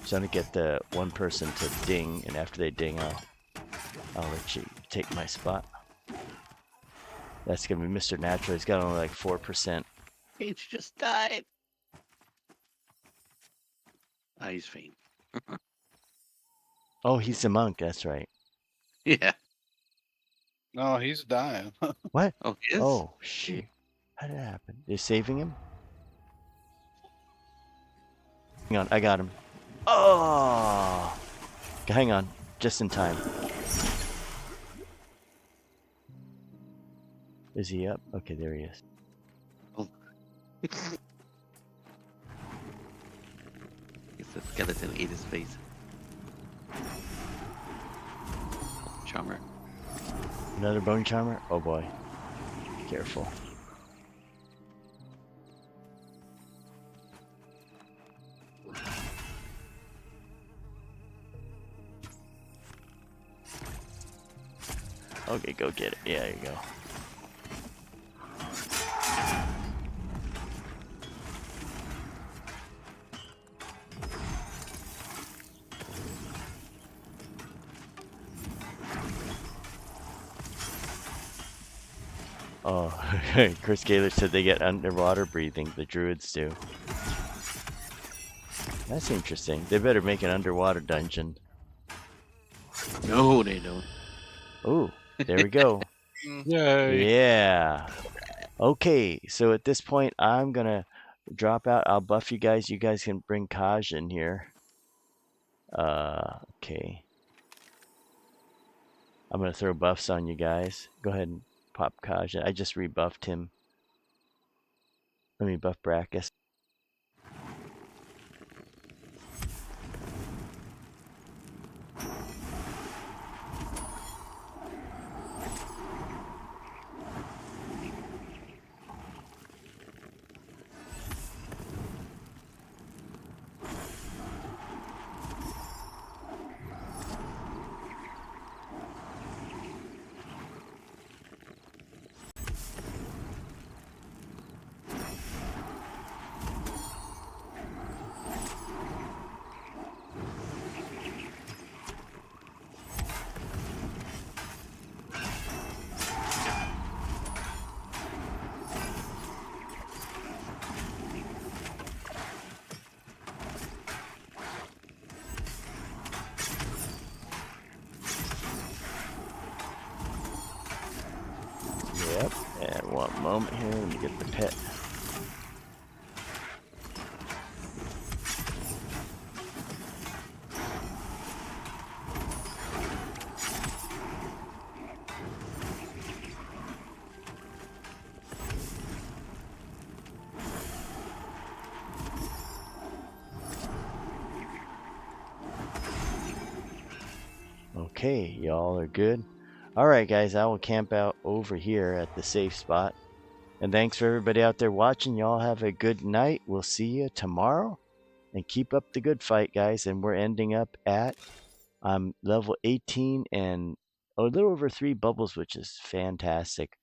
Just gonna get the one person to ding, and after they ding, I'll let you take my spot. That's gonna be Mr. Natural. He's got only like 4%. H just died. Ah, he's faint. Oh, he's the monk. That's right. Yeah. No, he's dying. What? Oh, he is? Oh, shoot. How did that happen? They're saving him? Hang on, I got him. Oh! Hang on, just in time. Is he up? Okay, there he is. Oh. It's the skeleton ate his face. Charmer. Another bone charmer? Oh boy. Careful. Okay, go get it. Yeah, there you go. Oh, Chris Gaylor said they get underwater breathing. The druids do. That's interesting. They better make an underwater dungeon. No, they don't. Ooh, there we go. Yay. Yeah. Okay, so at this point, I'm gonna drop out. I'll buff you guys. You guys can bring Kaj in here. Okay. I'm gonna throw buffs on you guys. Go ahead and pop Kaj. I just rebuffed him. Let me buff Brackus. Yep, and one moment here, let me get the pet. Okay, y'all are good. Alright guys, I will camp out over here at the safe spot. And thanks for everybody out there watching. Y'all have a good night. We'll see you tomorrow. And keep up the good fight, guys. And we're ending up at level 18 and a little over 3 bubbles, which is fantastic.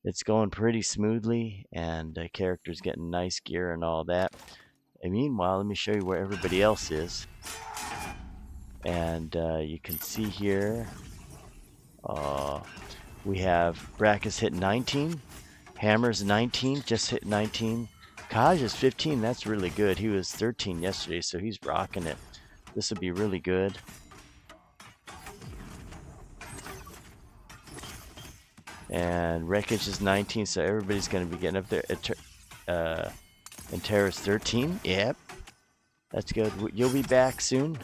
It's going pretty smoothly, and the character's getting nice gear and all that. And meanwhile, let me show you where everybody else is. And you can see here, we have Brackus hit 19, Hammer's 19, just hit 19. Kaj is 15, that's really good. He was 13 yesterday, so he's rocking it. This will be really good. And Wreckage is 19, so everybody's going to be getting up there. And Terra's 13, yep. That's good. You'll be back soon.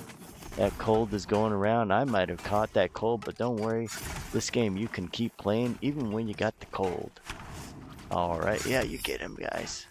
That cold is going around. I might have caught that cold, but don't worry. This game you can keep playing even when you got the cold. Alright, yeah, you get him, guys.